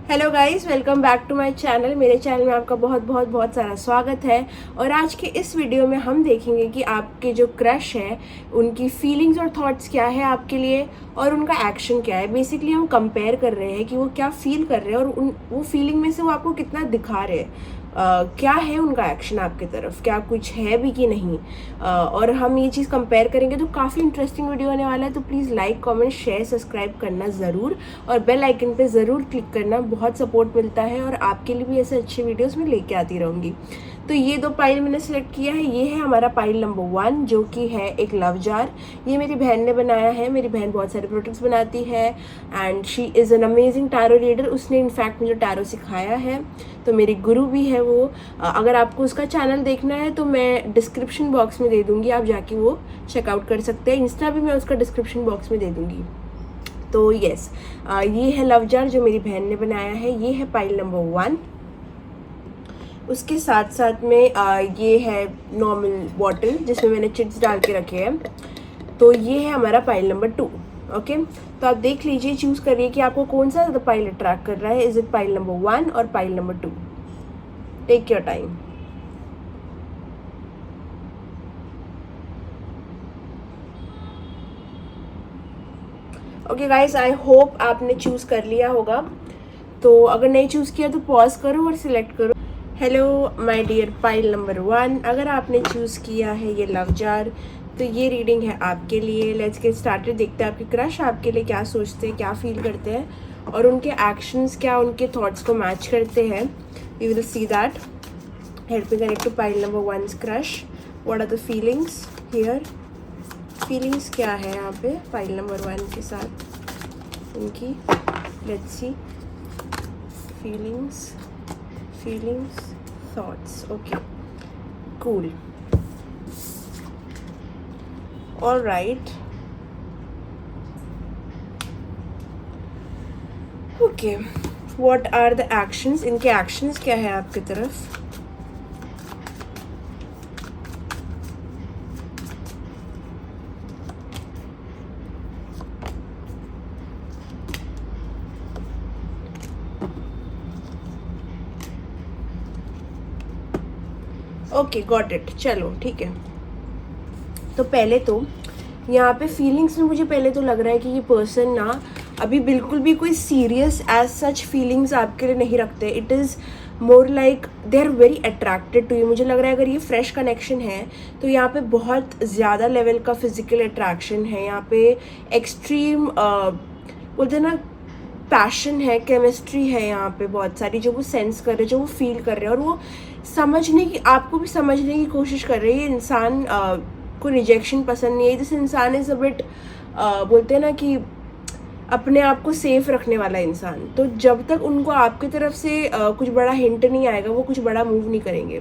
Hello guys, welcome back to my channel. मेरे channel में आपका बहुत बहुत बहुत सारा स्वागत है। और आज के इस वीडियो में हम देखेंगे कि आपके जो क्रश है उनकी फीलिंग्स और थॉट्स क्या है आपके लिए और उनका एक्शन क्या है। बेसिकली हम कंपेयर कर रहे हैं कि वो क्या फील कर रहे हैं और वो फीलिंग में से वो आपको कितना दिखा रहे हैं। क्या है उनका एक्शन आपकी तरफ, क्या कुछ है भी कि नहीं। और हम ये चीज़ कंपेयर करेंगे तो काफ़ी इंटरेस्टिंग वीडियो होने वाला है। तो please like, comment, share, subscribe करना ज़रूर और बेल आइकन पे ज़रूर क्लिक करना, बहुत सपोर्ट मिलता है और आपके लिए भी ऐसे अच्छे वीडियोस मैं लेके आती रहूँगी। तो ये दो पाइल मैंने सेलेक्ट किया है। ये है हमारा पाइल नंबर 1 जो कि है एक लव जार। ये मेरी बहन ने बनाया है। मेरी बहन बहुत सारे प्रोडक्ट्स बनाती है and she is an amazing tarot reader. उसने इनफैक्ट मुझे टैरो सिखाया है, तो मेरी गुरु भी है वो। अगर आपको उसका चैनल देखना है तो मैं डिस्क्रिप्शन बॉक्स में दे दूँगी, आप जाके वो चेकआउट कर सकते हैं। इंस्टा भी मैं उसका डिस्क्रिप्शन बॉक्स में दे दूँगी। तो यस, ये है लव जार जो मेरी बहन ने बनाया है। ये है पाइल नंबर 1। उसके साथ साथ में ये है नॉर्मल बॉटल जिसमें मैंने चिट्स डाल के रखे हैं। तो ये है हमारा पाइल नंबर 2। ओके, तो आप देख लीजिए, चूज़ करिए कि आपको कौन सा ज़्यादा पाइल अट्रैक्ट कर रहा है। इज इट पाइल नंबर 1 और pile number 2? Take your time. Okay guys, I hope आपने चूज़ कर लिया होगा। तो अगर नहीं चूज़ किया तो पॉज करो और सिलेक्ट करो। Hello my dear pile number 1, अगर आपने चूज़ किया है ये लव जार तो ये रीडिंग है आपके लिए। Let's get started. देखते हैं आपके क्रश आपके लिए क्या सोचते हैं, क्या फील करते हैं और उनके एक्शंस क्या उनके थॉट्स को मैच करते हैं। We will see that. Help me connect to pile number 1's crush. What are the feelings here? Feelings क्या है यहाँ पे पाइल नंबर 1 के साथ उनकी? Let's see. feelings, thoughts. Okay, cool. All right. Okay, what are the actions? इनके actions क्या है आपकी तरफ? Okay, got it. चलो ठीक है। तो पहले तो यहाँ पे फीलिंग्स में मुझे पहले तो लग रहा है कि ये पर्सन ना अभी बिल्कुल भी कोई सीरियस एज सच फीलिंग्स आपके लिए नहीं रखते। It is more like they are very attracted to you. मुझे लग रहा है अगर ये फ्रेश कनेक्शन है तो यहाँ पे बहुत ज़्यादा लेवल का फिजिकल अट्रैक्शन है। यहाँ पे एक्सट्रीम बोलते ना पैशन है, केमिस्ट्री है यहाँ पे बहुत सारी, जो वो सेंस कर रहे हैं, जो वो फील कर रहे हैं और वो समझने की, आपको भी समझने की कोशिश कर रहे हैं। ये इंसान को रिजेक्शन पसंद नहीं है। दिस इंसान इज़ अ बिट बोलते हैं ना कि अपने आप को सेफ रखने वाला इंसान। तो जब तक उनको आपकी तरफ से कुछ बड़ा हिंट नहीं आएगा वो कुछ बड़ा मूव नहीं करेंगे।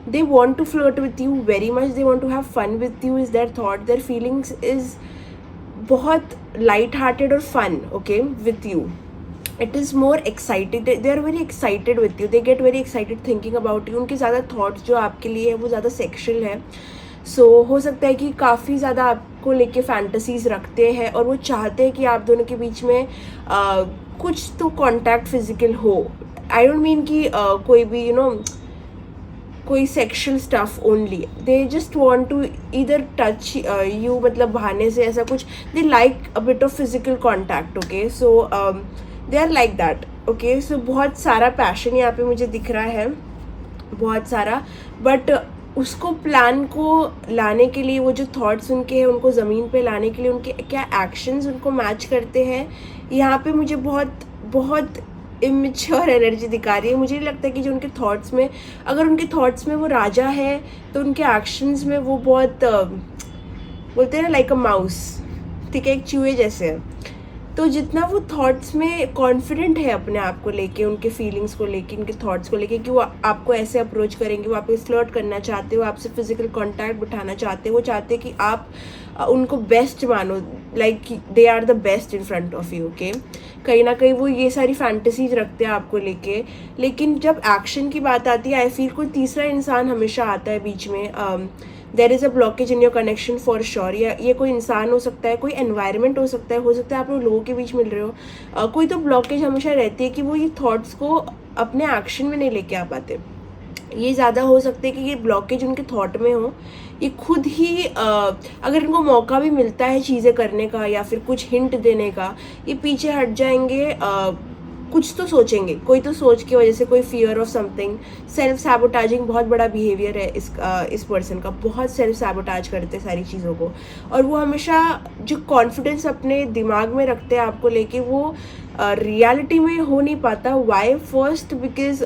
They want to flirt with you very much, they want to have fun with you, is their thought. Their feelings is बहुत लाइट हार्टेड और फन, okay, with you. It is more excited, they are very excited with you, they get very excited thinking about you. उनके ज़्यादा thoughts जो आपके लिए है वो ज़्यादा सेक्शुअल है। सो हो सकता है कि काफ़ी ज़्यादा आपको लेके फैंटसीज रखते हैं और वो चाहते हैं कि आप दोनों के बीच में कुछ तो कॉन्टैक्ट फिजिकल हो। आई डोंट मीन कि कोई भी कोई sexual stuff only. They just want to इधर टच यू, मतलब बहाने से ऐसा कुछ। They like a bit of physical contact, okay. So they are like that, okay. So बहुत सारा पैशन यहाँ पे मुझे दिख रहा है, बहुत सारा। बट उसको प्लान को लाने के लिए वो जो थॉट्स उनके हैं उनको ज़मीन पे लाने के लिए उनके क्या एक्शंस उनको मैच करते हैं, यहाँ पे मुझे बहुत बहुत इमेच्योर एनर्जी दिखा रही है। मुझे नहीं लगता कि जो उनके थॉट्स में, अगर उनके थॉट्स में वो राजा है तो उनके एक्शंस में वो बहुत बोलते हैं ना लाइक अ माउस, ठीक है, एक चूहे जैसे है। तो जितना वो थॉट्स में कॉन्फिडेंट है अपने आप को लेके, उनके फीलिंग्स को लेके, उनके थॉट्स को लेके कि वो आपको ऐसे अप्रोच करेंगे, वो आपको फ्लर्ट करना चाहते हो, आपसे फिजिकल कांटेक्ट बिठाना चाहते हो, वो चाहते हैं कि आप उनको बेस्ट मानो, like they are the best in front of you, okay. कहीं ना कहीं वो ये सारी फैंटेसीज रखते हैं आपको लेके। लेकिन जब एक्शन की बात आती है, आई फील कोई तीसरा इंसान हमेशा आता है बीच में। There is a blockage in your connection for sure. या ये कोई इंसान हो सकता है, कोई एनवायरनमेंट हो सकता है आप लोग लोगों के बीच मिल रहे हो। कोई तो ब्लॉकेज हमेशा रहती है कि वो ये थॉट्स को अपने एक्शन में नहीं लेके आ पाते। ये ज़्यादा हो सकता है कि ये ब्लॉकेज उनके थॉट में हो, ये खुद ही अगर इनको मौका भी मिलता है चीज़ें करने का या फिर कुछ हिंट देने का, ये पीछे हट जाएंगे। कुछ तो सोचेंगे, कोई तो सोच की वजह से, कोई fear of something. Self sabotaging बहुत बड़ा बिहेवियर है इस पर्सन का, बहुत सेल्फ सैबोटाज करते हैं सारी चीज़ों को। और वो हमेशा जो कॉन्फिडेंस अपने दिमाग में रखते हैं आपको लेके, वो रियलिटी में हो नहीं पाता। वाई? फर्स्ट बिकॉज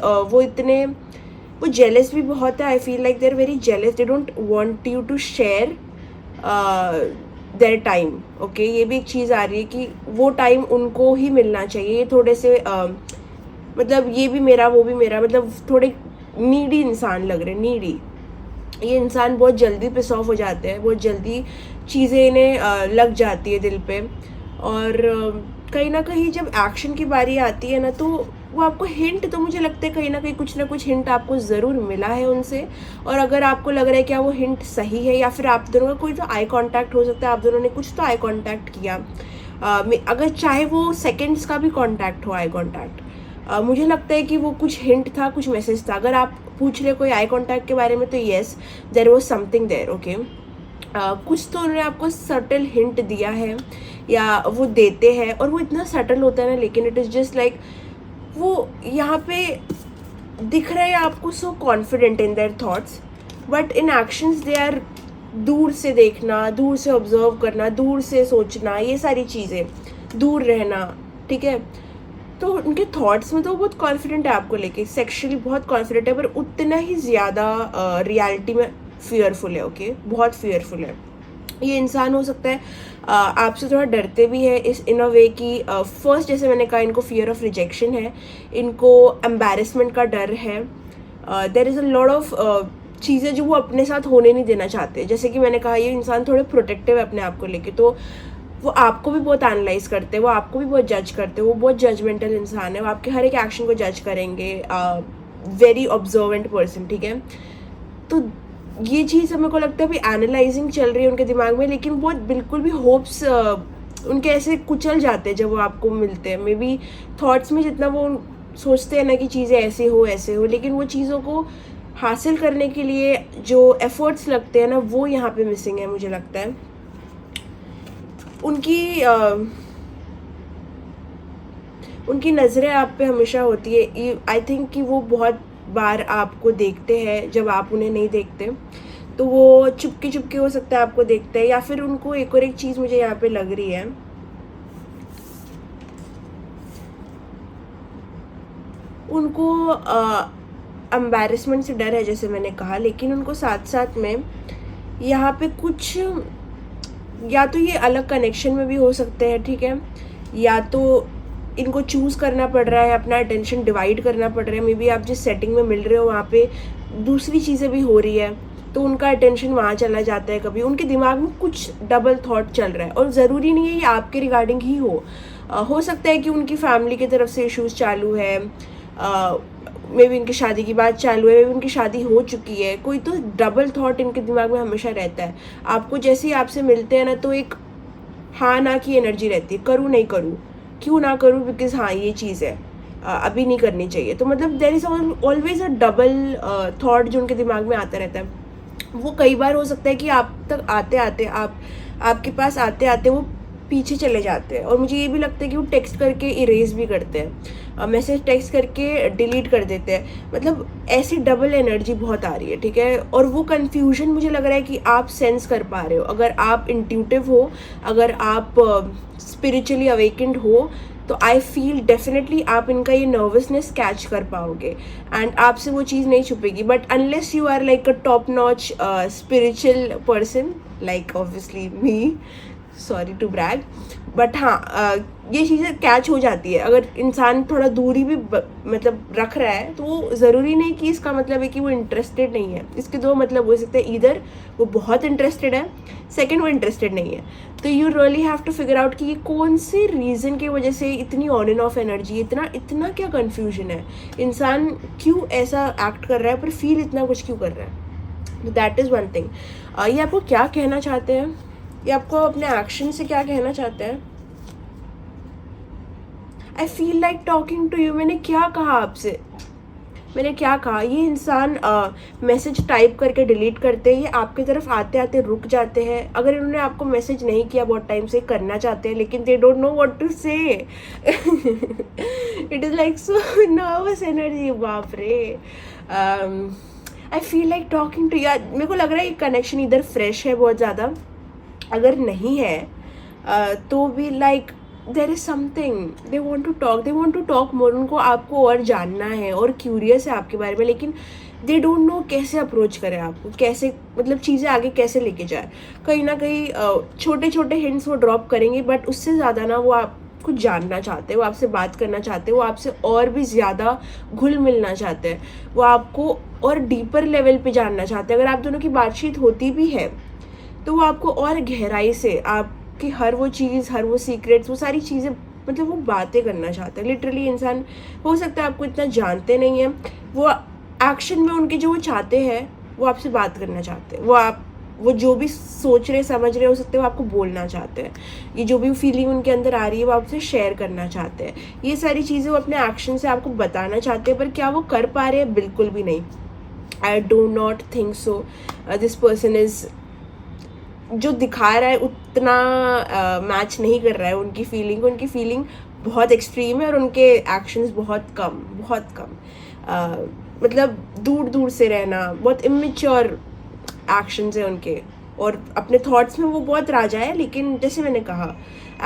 वो जेलस भी बहुत है। I feel like they are very jealous, they don't want you to share their time. Okay, ये भी एक चीज़ आ रही है कि वो टाइम उनको ही मिलना चाहिए। ये थोड़े से मतलब ये भी मेरा वो भी मेरा, मतलब थोड़े नीडी इंसान लग रहे, नीडी। ये इंसान बहुत जल्दी पिस ऑफ हो जाते हैं, बहुत जल्दी चीज़ें इन्हें लग जाती है दिल पे। और कहीं ना कहीं जब एक्शन की बारी आती है ना, तो वो आपको हिंट, तो मुझे लगता है कहीं ना कुछ हिंट आपको ज़रूर मिला है उनसे। और अगर आपको लग रहा है क्या वो हिंट सही है, या फिर आप दोनों का कोई तो आई कांटेक्ट हो सकता है, आप दोनों ने कुछ तो आई कांटेक्ट किया। अगर चाहे वो सेकंड्स का भी कांटेक्ट हो, आई कांटेक्ट, मुझे लगता है कि वो कुछ हिंट था, कुछ मैसेज था। अगर आप पूछ रहे कोई आई कांटेक्ट के बारे में, तो yes, there was something there. Okay, कुछ तो उन्होंने आपको सटल हिंट दिया है या वो देते हैं, और वो इतना सटल होता है ना, लेकिन इट इज़ जस्ट लाइक वो यहाँ पे दिख रहा है आपको so confident in their thoughts, but in actions they are दूर से देखना, दूर से ऑब्जर्व करना, दूर से सोचना, ये सारी चीज़ें, दूर रहना। ठीक है, तो उनके थॉट्स में तो बहुत कॉन्फिडेंट है आपको लेके, सेक्शुअली बहुत कॉन्फिडेंट है, पर उतना ही ज़्यादा रियलिटी में फियरफुल है। ओके, बहुत फियरफुल है। ये इंसान हो सकता है आपसे थोड़ा डरते भी है इस इन अ वे कि फर्स्ट, जैसे मैंने कहा, इनको फियर ऑफ रिजेक्शन है, इनको एम्बैरेसमेंट का डर है। There is a lot of चीज़ें जो वो अपने साथ होने नहीं देना चाहते। जैसे कि मैंने कहा, ये इंसान थोड़े प्रोटेक्टिव है अपने आप को लेके, तो वो आपको भी बहुत एनालाइज करते हैं, वो आपको भी बहुत जज करते हैं, वो बहुत जजमेंटल इंसान है, वो आपके हर एक एक्शन को जज करेंगे। Very observant person. ठीक है, तो ये चीज़ मेरे को लगता है अभी एनालाइजिंग चल रही है उनके दिमाग में, लेकिन वो बिल्कुल भी होप्स उनके ऐसे कुचल जाते हैं जब वो आपको मिलते हैं। मे बी थॉट्स में जितना वो सोचते हैं ना कि चीज़ें ऐसे हो, लेकिन वो चीज़ों को हासिल करने के लिए जो एफर्ट्स लगते हैं ना, वो यहाँ पे मिसिंग है मुझे लगता है। उनकी नज़रें आप पे हमेशा होती है। आई थिंक कि वो बहुत बार आपको देखते हैं जब आप उन्हें नहीं देखते, तो वो चुपके हो सकता है आपको देखते हैं। या फिर उनको एक और एक चीज़ मुझे यहाँ पे लग रही है, उनको एम्बैरेसमेंट से डर है, जैसे मैंने कहा, लेकिन उनको साथ साथ में यहाँ पे कुछ, या तो ये अलग कनेक्शन में भी हो सकते हैं। ठीक है, या तो इनको चूज़ करना पड़ रहा है, अपना अटेंशन डिवाइड करना पड़ रहा है। मे बी आप जिस सेटिंग में मिल रहे हो वहाँ पे दूसरी चीज़ें भी हो रही है, तो उनका अटेंशन वहाँ चला जाता है। कभी उनके दिमाग में कुछ डबल थॉट चल रहा है, और ज़रूरी नहीं है ये आपके रिगार्डिंग ही हो सकता है कि उनकी फैमिली की तरफ से इश्यूज़ चालू है, मे बी उनकी शादी की बात चालू है, मे बी उनकी शादी हो चुकी है। कोई तो डबल थॉट इनके दिमाग में हमेशा रहता है। आपको जैसे ही आपसे मिलते हैं ना, तो एक हाँ ना की एनर्जी रहती है, करूँ नहीं करूँ, क्यों ना करूँ, बिकॉज हाँ ये चीज़ है, अभी नहीं करनी चाहिए। तो मतलब there is always a double thought जो उनके दिमाग में आता रहता है। वो कई बार हो सकता है कि आप तक आते आते, आपके पास आते आते वो पीछे चले जाते हैं। और मुझे ये भी लगता है कि वो टेक्स्ट करके इरेज भी करते हैं, मैसेज टेक्स्ट करके डिलीट कर देते हैं। मतलब ऐसी डबल एनर्जी बहुत आ रही है। ठीक है, और वो कन्फ्यूजन मुझे लग रहा है कि आप सेंस कर पा रहे हो। अगर आप इंट्यूटिव हो, अगर आप स्पिरिचुअली अवेकेंड हो, तो आई फील डेफिनेटली आप इनका ये नर्वसनेस कैच कर पाओगे, एंड आपसे वो चीज़ नहीं छुपेगी। But unless you are like a top notch spiritual person, like obviously me, sorry to brag, but हाँ ये चीज़ें कैच हो जाती है। अगर इंसान थोड़ा दूरी भी मतलब रख रहा है, तो वो ज़रूरी नहीं कि इसका मतलब है कि वो इंटरेस्टेड नहीं है। इसके दो मतलब हो सकते हैं, इधर वो बहुत इंटरेस्टेड है, सेकंड वो इंटरेस्टेड नहीं है। तो you really have to figure out कि ये कौन से रीज़न की वजह से इतनी ऑन एंड ऑफ एनर्जी, इतना क्या कन्फ्यूजन है, इंसान क्यों ऐसा एक्ट कर रहा है, पर फील इतना कुछ क्यों कर रहा है। That is one thing. ये आपको क्या कहना चाहते हैं, ये आपको अपने एक्शन से क्या कहना चाहते हैं। I feel like talking to you, मैंने क्या कहा आपसे, मैंने क्या कहा। ये इंसान मैसेज टाइप करके डिलीट करते हैं, ये आपकी तरफ आते आते रुक जाते हैं। अगर इन्होंने आपको मैसेज नहीं किया बहुत टाइम से, करना चाहते हैं लेकिन they don't know what to say. It is like so nervous energy, बाप रे। I feel like talking to, यार मेरे को लग रहा है ये कनेक्शन इधर फ्रेश है बहुत ज़्यादा। अगर नहीं है तो भी like there is something, they want to talk more. उनको आपको और जानना है और क्यूरियस है आपके बारे में, लेकिन दे डोंट नो कैसे अप्रोच करें आपको, कैसे मतलब चीज़ें आगे कैसे लेके जाए। कहीं ना कहीं छोटे छोटे हिंट्स वो ड्रॉप करेंगे, बट उससे ज़्यादा ना वो आपको जानना चाहते हैं, वो आपसे बात करना चाहते हैं, वो आपसे और भी ज़्यादा घुल मिलना चाहते हैं, वो आपको और डीपर लेवल पे जानना चाहते हैं। अगर आप दोनों की बातचीत होती भी है तो वो आपको और गहराई से आपकी हर वो चीज़, हर वो सीक्रेट्स, वो सारी चीज़ें, मतलब वो बातें करना चाहते हैं। लिटरली इंसान, हो सकता है आपको इतना जानते नहीं हैं, वो एक्शन में उनके जो वो चाहते हैं वो आपसे बात करना चाहते हैं। वो जो भी सोच रहे समझ रहे हो सकते हैं वो आपको बोलना चाहते हैं। ये जो भी फीलिंग उनके अंदर आ रही है वो आपसे शेयर करना चाहते हैं। ये सारी चीज़ें वो अपने एक्शन से आपको बताना चाहते हैं, पर क्या वो कर पा रहे हैं? बिल्कुल भी नहीं। I do not think so this person is, जो दिखा रहा है उतना मैच नहीं कर रहा है उनकी फीलिंग बहुत एक्सट्रीम है और उनके एक्शंस बहुत कम मतलब दूर दूर से रहना, बहुत इमेच्योर एक्शंस है उनके। और अपने थॉट्स में वो बहुत राजा है, लेकिन जैसे मैंने कहा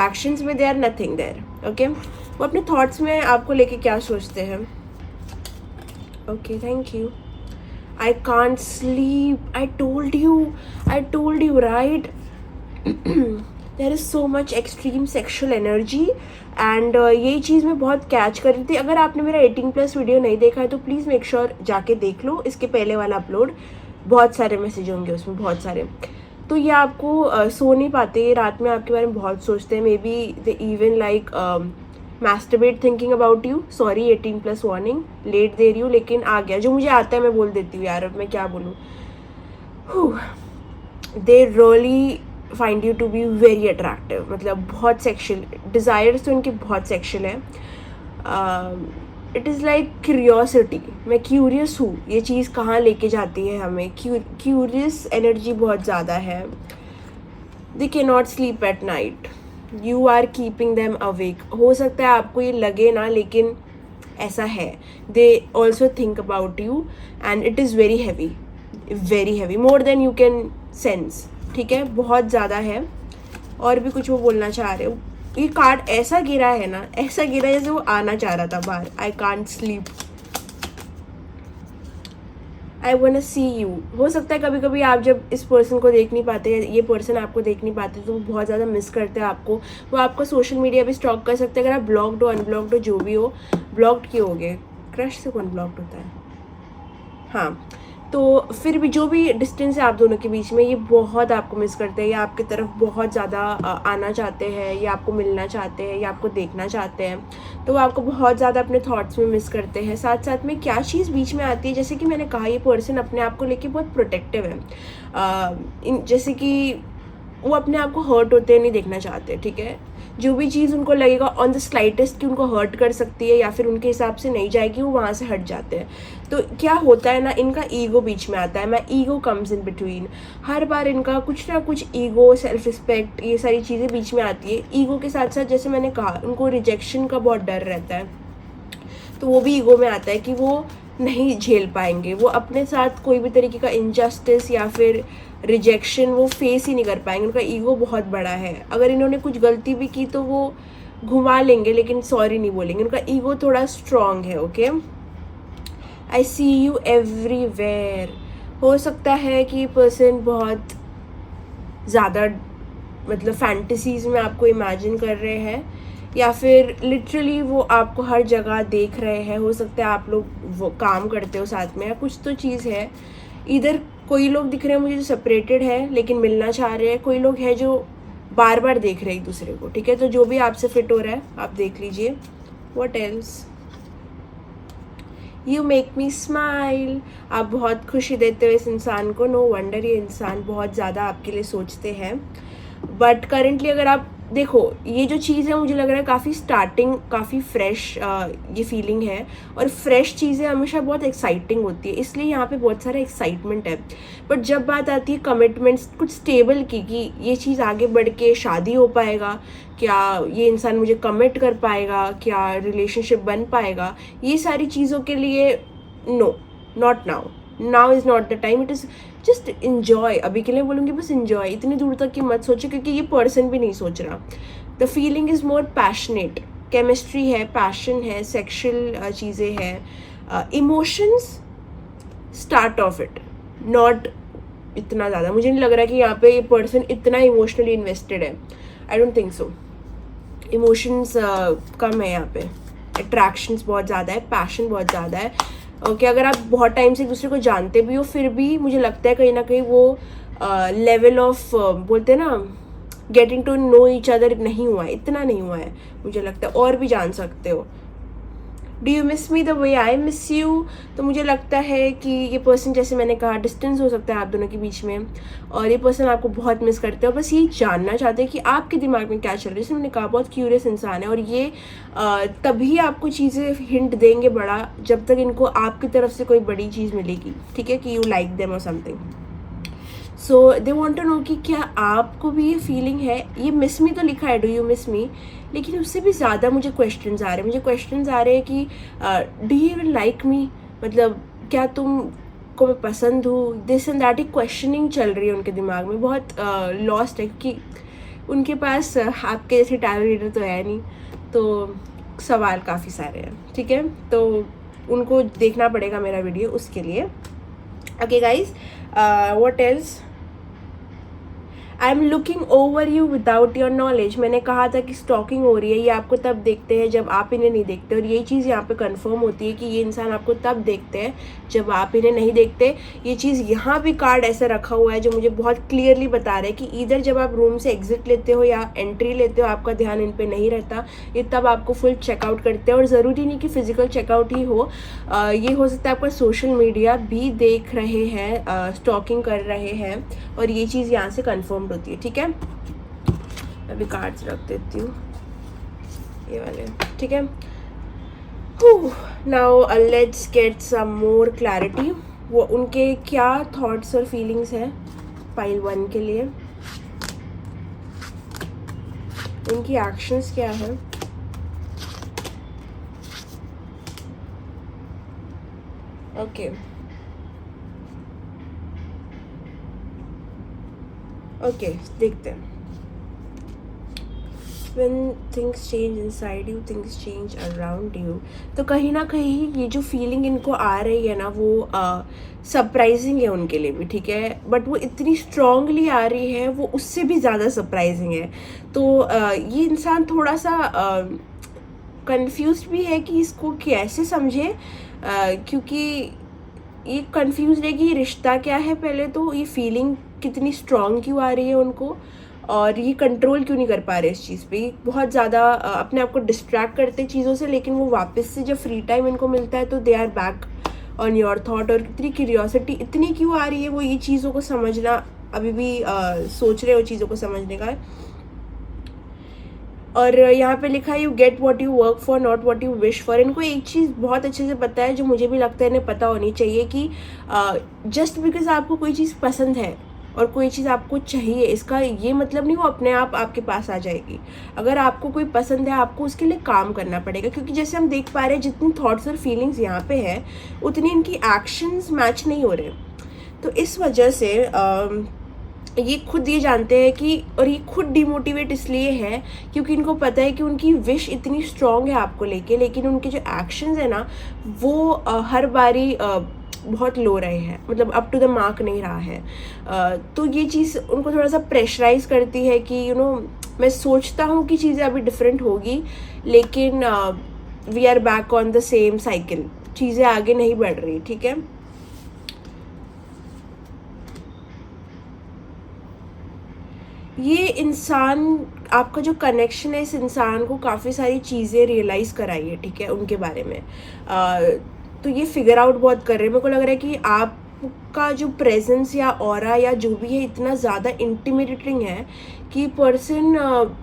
एक्शंस में they are nothing there. Okay, वो अपने थॉट्स में आपको लेके क्या सोचते हैं। Okay, thank you. I can't sleep. I told you, right? There is so much extreme sexual energy and यही चीज़ मैं बहुत कैच कर रही थी। अगर आपने मेरा 18+ वीडियो नहीं देखा है तो प्लीज़ मेक श्योर जाके देख लो। इसके पहले वाला अपलोड, बहुत सारे मैसेज होंगे उसमें, बहुत सारे। तो ये आपको सो नहीं पाते, रात में आपके बारे में बहुत सोचते हैं। May be they even like masturbate thinking about you। Sorry 18+ warning, late दे रही हूँ लेकिन आ गया। जो मुझे आता है मैं बोल देती हूँ यार, अब मैं क्या बोलूँ। They really find you to be very attractive, मतलब बहुत सेक्शुअल, डिज़ायर्स तो इनके बहुत सेक्शुअल है। इट इज़ लाइक क्यूरियोसिटी, मैं क्यूरियस हूँ ये चीज़ कहाँ लेके जाती है हमें। क्यूरियस एनर्जी बहुत ज़्यादा है। They can not sleep at night, you are keeping them awake. हो सकता है आपको ये लगे ना, लेकिन ऐसा है। They also think about you and it is very heavy, more than you can sense. ठीक है, बहुत ज़्यादा है। और भी कुछ वो बोलना चाह रहे हो। ये कार्ड ऐसा गिरा है ना, ऐसा गिरा जैसे वो आना चाह रहा था बाहर। I can't sleep, I want to see you. हो सकता है कभी कभी आप जब इस पर्सन को देख नहीं पाते, ये पर्सन आपको देख नहीं पाते, तो वो बहुत ज़्यादा मिस करते हैं आपको। वो आपका सोशल मीडिया भी स्टॉक कर सकते हैं। अगर आप ब्लॉक्ड हो, अनब्लॉक्ड हो, जो भी हो, ब्लॉक्ड क्यों हो गए? क्रश से कौन ब्लॉक्ड होता है? हाँ, तो फिर भी जो भी डिस्टेंस है आप दोनों के बीच में, ये बहुत आपको मिस करते हैं, या आपकी तरफ बहुत ज़्यादा आना चाहते हैं, या आपको मिलना चाहते हैं, या आपको देखना चाहते हैं। तो वो आपको बहुत ज़्यादा अपने थॉट्स में मिस करते हैं। साथ साथ में क्या चीज़ बीच में आती है, जैसे कि मैंने कहा, ये पर्सन अपने आप को लेके बहुत प्रोटेक्टिव है। जैसे कि वो अपने आप को हर्ट होते नहीं देखना चाहते। ठीक है, जो भी चीज़ उनको लगेगा ऑन द स्लाइटेस्ट कि उनको हर्ट कर सकती है या फिर उनके हिसाब से नहीं जाएगी, वो वहाँ से हट जाते हैं। तो क्या होता है ना, इनका ईगो बीच में आता है। मैं ईगो कम्स इन बिटवीन। हर बार इनका कुछ ना कुछ ईगो, सेल्फ रिस्पेक्ट, ये सारी चीज़ें बीच में आती है। ईगो के साथ साथ, जैसे मैंने कहा, उनको रिजेक्शन का बहुत डर रहता है, तो वो भी ईगो में आता है कि वो नहीं झेल पाएंगे। वो अपने साथ कोई भी तरीके का इनजस्टिस या फिर रिजेक्शन वो फेस ही नहीं कर पाएंगे। उनका ईगो बहुत बड़ा है। अगर इन्होंने कुछ गलती भी की तो वो घुमा लेंगे, लेकिन सॉरी नहीं बोलेंगे। उनका ईगो थोड़ा स्ट्रॉन्ग है। Okay, I see you everywhere. हो सकता है कि पर्सन बहुत ज़्यादा मतलब फैंटेसीज़ में आपको इमेजिन कर रहे हैं, या फिर लिटरली वो आपको हर जगह देख रहे हैं। हो सकता है आप लोग वो काम करते हो साथ में, या कुछ तो चीज़ है। इधर कोई लोग दिख रहे हैं मुझे जो सेपरेटेड है लेकिन मिलना चाह रहे हैं, कोई लोग हैं जो बार बार देख रहे हैं एक दूसरे को। ठीक है, तो जो भी आपसे फिट हो रहा है आप देख लीजिए। What else? You make me smile, आप बहुत खुशी देते हो इस इंसान को, नो वंडर ये इंसान बहुत ज़्यादा आपके लिए सोचते हैं। बट करेंटली अगर आप देखो, ये जो चीज़ है मुझे लग रहा है काफ़ी स्टार्टिंग, काफ़ी फ्रेश ये फीलिंग है, और फ्रेश चीज़ें हमेशा बहुत एक्साइटिंग होती है, इसलिए यहाँ पे बहुत सारा एक्साइटमेंट है। बट जब बात आती है कमिटमेंट्स कुछ स्टेबल की, कि ये चीज़ आगे बढ़ के शादी हो पाएगा, क्या ये इंसान मुझे कमिट कर पाएगा, क्या रिलेशनशिप बन पाएगा, ये सारी चीज़ों के लिए no, not now, now is not the time, it is just enjoy. अभी के लिए बोलूँगी बस इन्जॉय, इतनी दूर तक की मत सोचो, क्योंकि ये पर्सन भी नहीं सोच रहा। The feeling is more passionate, chemistry है, पैशन है, सेक्शुअल चीज़ें हैं, emotions start of it, not इतना ज़्यादा। मुझे नहीं लग रहा कि यहाँ पे ये पर्सन इतना इमोशनली इन्वेस्टेड है, I don't think so. Emotions कम है यहाँ पे, अट्रैक्शंस बहुत ज़्यादा है, पैशन बहुत ज़्यादा है। ओके, अगर आप बहुत टाइम से एक दूसरे को जानते भी हो, फिर भी मुझे लगता है कहीं ना कहीं वो लेवल ऑफ बोलते हैं ना, getting to know each other नहीं हुआ है, इतना नहीं हुआ है, मुझे लगता है और भी जान सकते हो। Do you miss me the way I miss you, तो मुझे लगता है कि ये पर्सन, जैसे मैंने कहा, डिस्टेंस हो सकता है आप दोनों के बीच में, और ये पर्सन आपको बहुत मिस करते हैं, और बस ये जानना चाहते हैं कि आपके दिमाग में क्या चल रहा है। जैसे मैंने कहा, बहुत क्यूरियस इंसान है, और ये तभी आपको चीज़ें हिंट देंगे बड़ा, जब तक इनको आपकी तरफ से कोई बड़ी चीज़ मिलेगी, ठीक है, कि यू लाइक देम और something. So they want to know कि क्या आपको भी ये फीलिंग है। ये मिस मी तो लिखा है, डू यू मिस मी, लेकिन उससे भी ज़्यादा मुझे क्वेश्चंस आ रहे हैं, कि do you even like me, मतलब क्या तुम को मैं पसंद हूँ, दिस एंड दैट। एक क्वेश्चनिंग चल रही है उनके दिमाग में, बहुत लॉस्ट है, क्योंकि उनके पास आपके जैसे टैरो रीडर तो है नहीं, तो सवाल काफ़ी सारे हैं, ठीक है, तो उनको देखना पड़ेगा मेरा वीडियो उसके लिए। Okay guys, what else, I am looking over you without your knowledge. मैंने कहा था कि स्टॉकिंग हो रही है, ये आपको तब देखते हैं जब आप इन्हें नहीं देखते, और यही चीज़ यहाँ पे कंफर्म होती है कि ये इंसान आपको तब देखते हैं जब आप इन्हें नहीं देखते। ये चीज़ यहाँ भी कार्ड ऐसा रखा हुआ है जो मुझे बहुत क्लियरली बता रहा है कि इधर जब आप रूम से एग्जिट लेते हो या एंट्री लेते हो, आपका ध्यान इन पर नहीं रहता, ये तब आपको फुल चेकआउट करते हैं। और ज़रूरी नहीं कि फिजिकल चेकआउट ही हो, ये हो सकता है आपका सोशल मीडिया भी देख रहे हैं, स्टॉकिंग कर रहे हैं, और ये चीज़ यहाँ से कन्फर्म होती है, ठीक है। अभी कार्ड्स रख देती हूँ, ये वाले, ठीक है। Now let's get some more clarity. वो उनके क्या थॉट्स और फीलिंग्स हैं पाइल 1 के लिए, उनकी एक्शंस क्या है। ओके ओके, देखते हैं। When things change inside you, things change around you. तो कहीं ना कहीं ये जो फीलिंग इनको आ रही है ना, वो सरप्राइजिंग है उनके लिए भी, ठीक है, बट वो इतनी स्ट्रांगली आ रही है, वो उससे भी ज़्यादा सरप्राइजिंग है। तो ये इंसान थोड़ा सा कंफ्यूज भी है कि इसको कैसे समझे, क्योंकि ये कंफ्यूज है कि ये रिश्ता क्या है पहले, तो ये फीलिंग कितनी स्ट्रांग क्यों आ रही है उनको, और ये कंट्रोल क्यों नहीं कर पा रहे इस चीज़ पे, बहुत ज़्यादा अपने आप को डिस्ट्रैक्ट करते चीज़ों से, लेकिन वो वापस से जब फ्री टाइम इनको मिलता है तो they are back on your thought. और कितनी क्यूरियोसिटी इतनी क्यों आ रही है, वो ये चीज़ों को समझना अभी भी सोच रहे हो चीज़ों को समझने का। और यहाँ पे लिखा है you get what you work for not what you wish for. इनको एक चीज़ बहुत अच्छे से पता है, जो मुझे भी लगता है इन्हें पता होनी चाहिए, कि जस्ट बिकॉज आपको कोई चीज़ पसंद है और कोई चीज़ आपको चाहिए, इसका ये मतलब नहीं वो अपने आप आपके पास आ जाएगी। अगर आपको कोई पसंद है, आपको उसके लिए काम करना पड़ेगा, क्योंकि जैसे हम देख पा रहे हैं जितनी थॉट्स और फीलिंग्स यहाँ पे है, उतनी इनकी एक्शंस मैच नहीं हो रहे। तो इस वजह से ये खुद ये जानते हैं कि, और ये खुद डिमोटिवेट इसलिए है क्योंकि इनको पता है कि उनकी विश इतनी स्ट्रॉन्ग है आपको लेके, लेकिन उनके जो एक्शंस है ना, वो हर बारी बहुत लो रहे हैं, मतलब अप टू द मार्क नहीं रहा है। तो ये चीज़ उनको थोड़ा सा प्रेशराइज करती है कि मैं सोचता हूँ कि चीज़ें अभी डिफरेंट होगी, लेकिन we are back on the same cycle, चीज़ें आगे नहीं बढ़ रही, ठीक है। ये इंसान, आपका जो कनेक्शन है इस इंसान को काफ़ी सारी चीज़ें रियलाइज़ कराई है, ठीक है, उनके बारे में। तो ये फिगर आउट बहुत कर रहे हैं। मेरे को लग रहा है कि आपका जो प्रेजेंस या ऑरा या जो भी है इतना ज़्यादा इंटिमिडेटिंग है कि पर्सन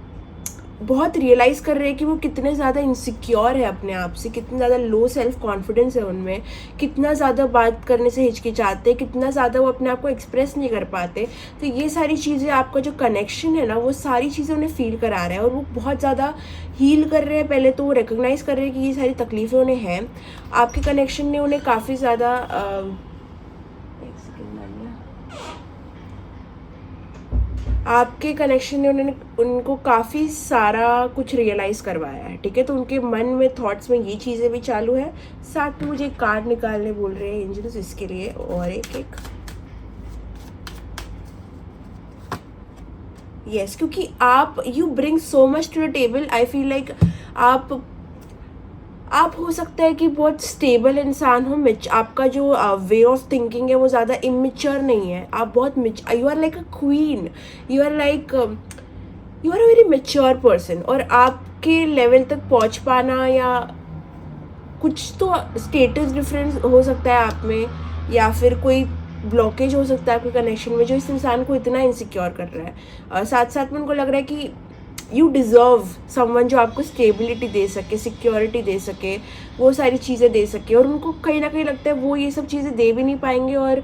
बहुत रियलाइज़ कर रहे हैं कि वो कितने ज़्यादा इनसिक्योर है अपने आप से, कितना ज़्यादा लो सेल्फ कॉन्फिडेंस है उनमें, कितना ज़्यादा बात करने से हिचकिचाते, कितना ज़्यादा वो अपने आप को एक्सप्रेस नहीं कर पाते। तो ये सारी चीज़ें, आपका जो कनेक्शन है ना, वो सारी चीज़ें उन्हें फील करा रहा है और वो बहुत ज़्यादा हील कर रहे हैं। पहले तो वो रिकोगनाइज़ कर रहे हैं कि ये सारी तकलीफ़ें उन्हें हैं। आपके कनेक्शन ने उन्हें काफ़ी ज़्यादा आपके कनेक्शन ने उनको काफ़ी सारा कुछ रियलाइज़ करवाया है, ठीक है। तो उनके मन में, थॉट्स में ये चीज़ें भी चालू है। साथ में मुझे एक कार्ड निकालने बोल रहे हैं एंजल्स इसके लिए, और एक यस, क्योंकि आप you bring so much to the table. I feel like आप हो सकता है कि बहुत स्टेबल इंसान हो। आपका जो वे ऑफ थिंकिंग है वो ज़्यादा इमेच्योर नहीं है। आप बहुत you are like a queen, you are a very mature person. और आपके लेवल तक पहुंच पाना, या कुछ तो स्टेटस डिफरेंस हो सकता है आप में, या फिर कोई ब्लॉकेज हो सकता है आपके कनेक्शन में जो इस इंसान को इतना इनसिक्योर कर रहा है। और साथ साथ में उनको लग रहा है कि यू डिज़र्व समवन जो आपको स्टेबिलिटी दे सके, सिक्योरिटी दे सके, वो सारी चीज़ें दे सके। और उनको कहीं ना कहीं लगता है वो ये सब चीज़ें दे भी नहीं पाएंगे और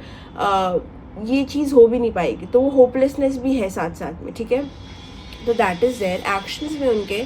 ये चीज़ हो भी नहीं पाएगी। तो वो होपलेसनेस भी है साथ साथ में, ठीक है। तो दैट इज़ देयर एक्शंस में उनके।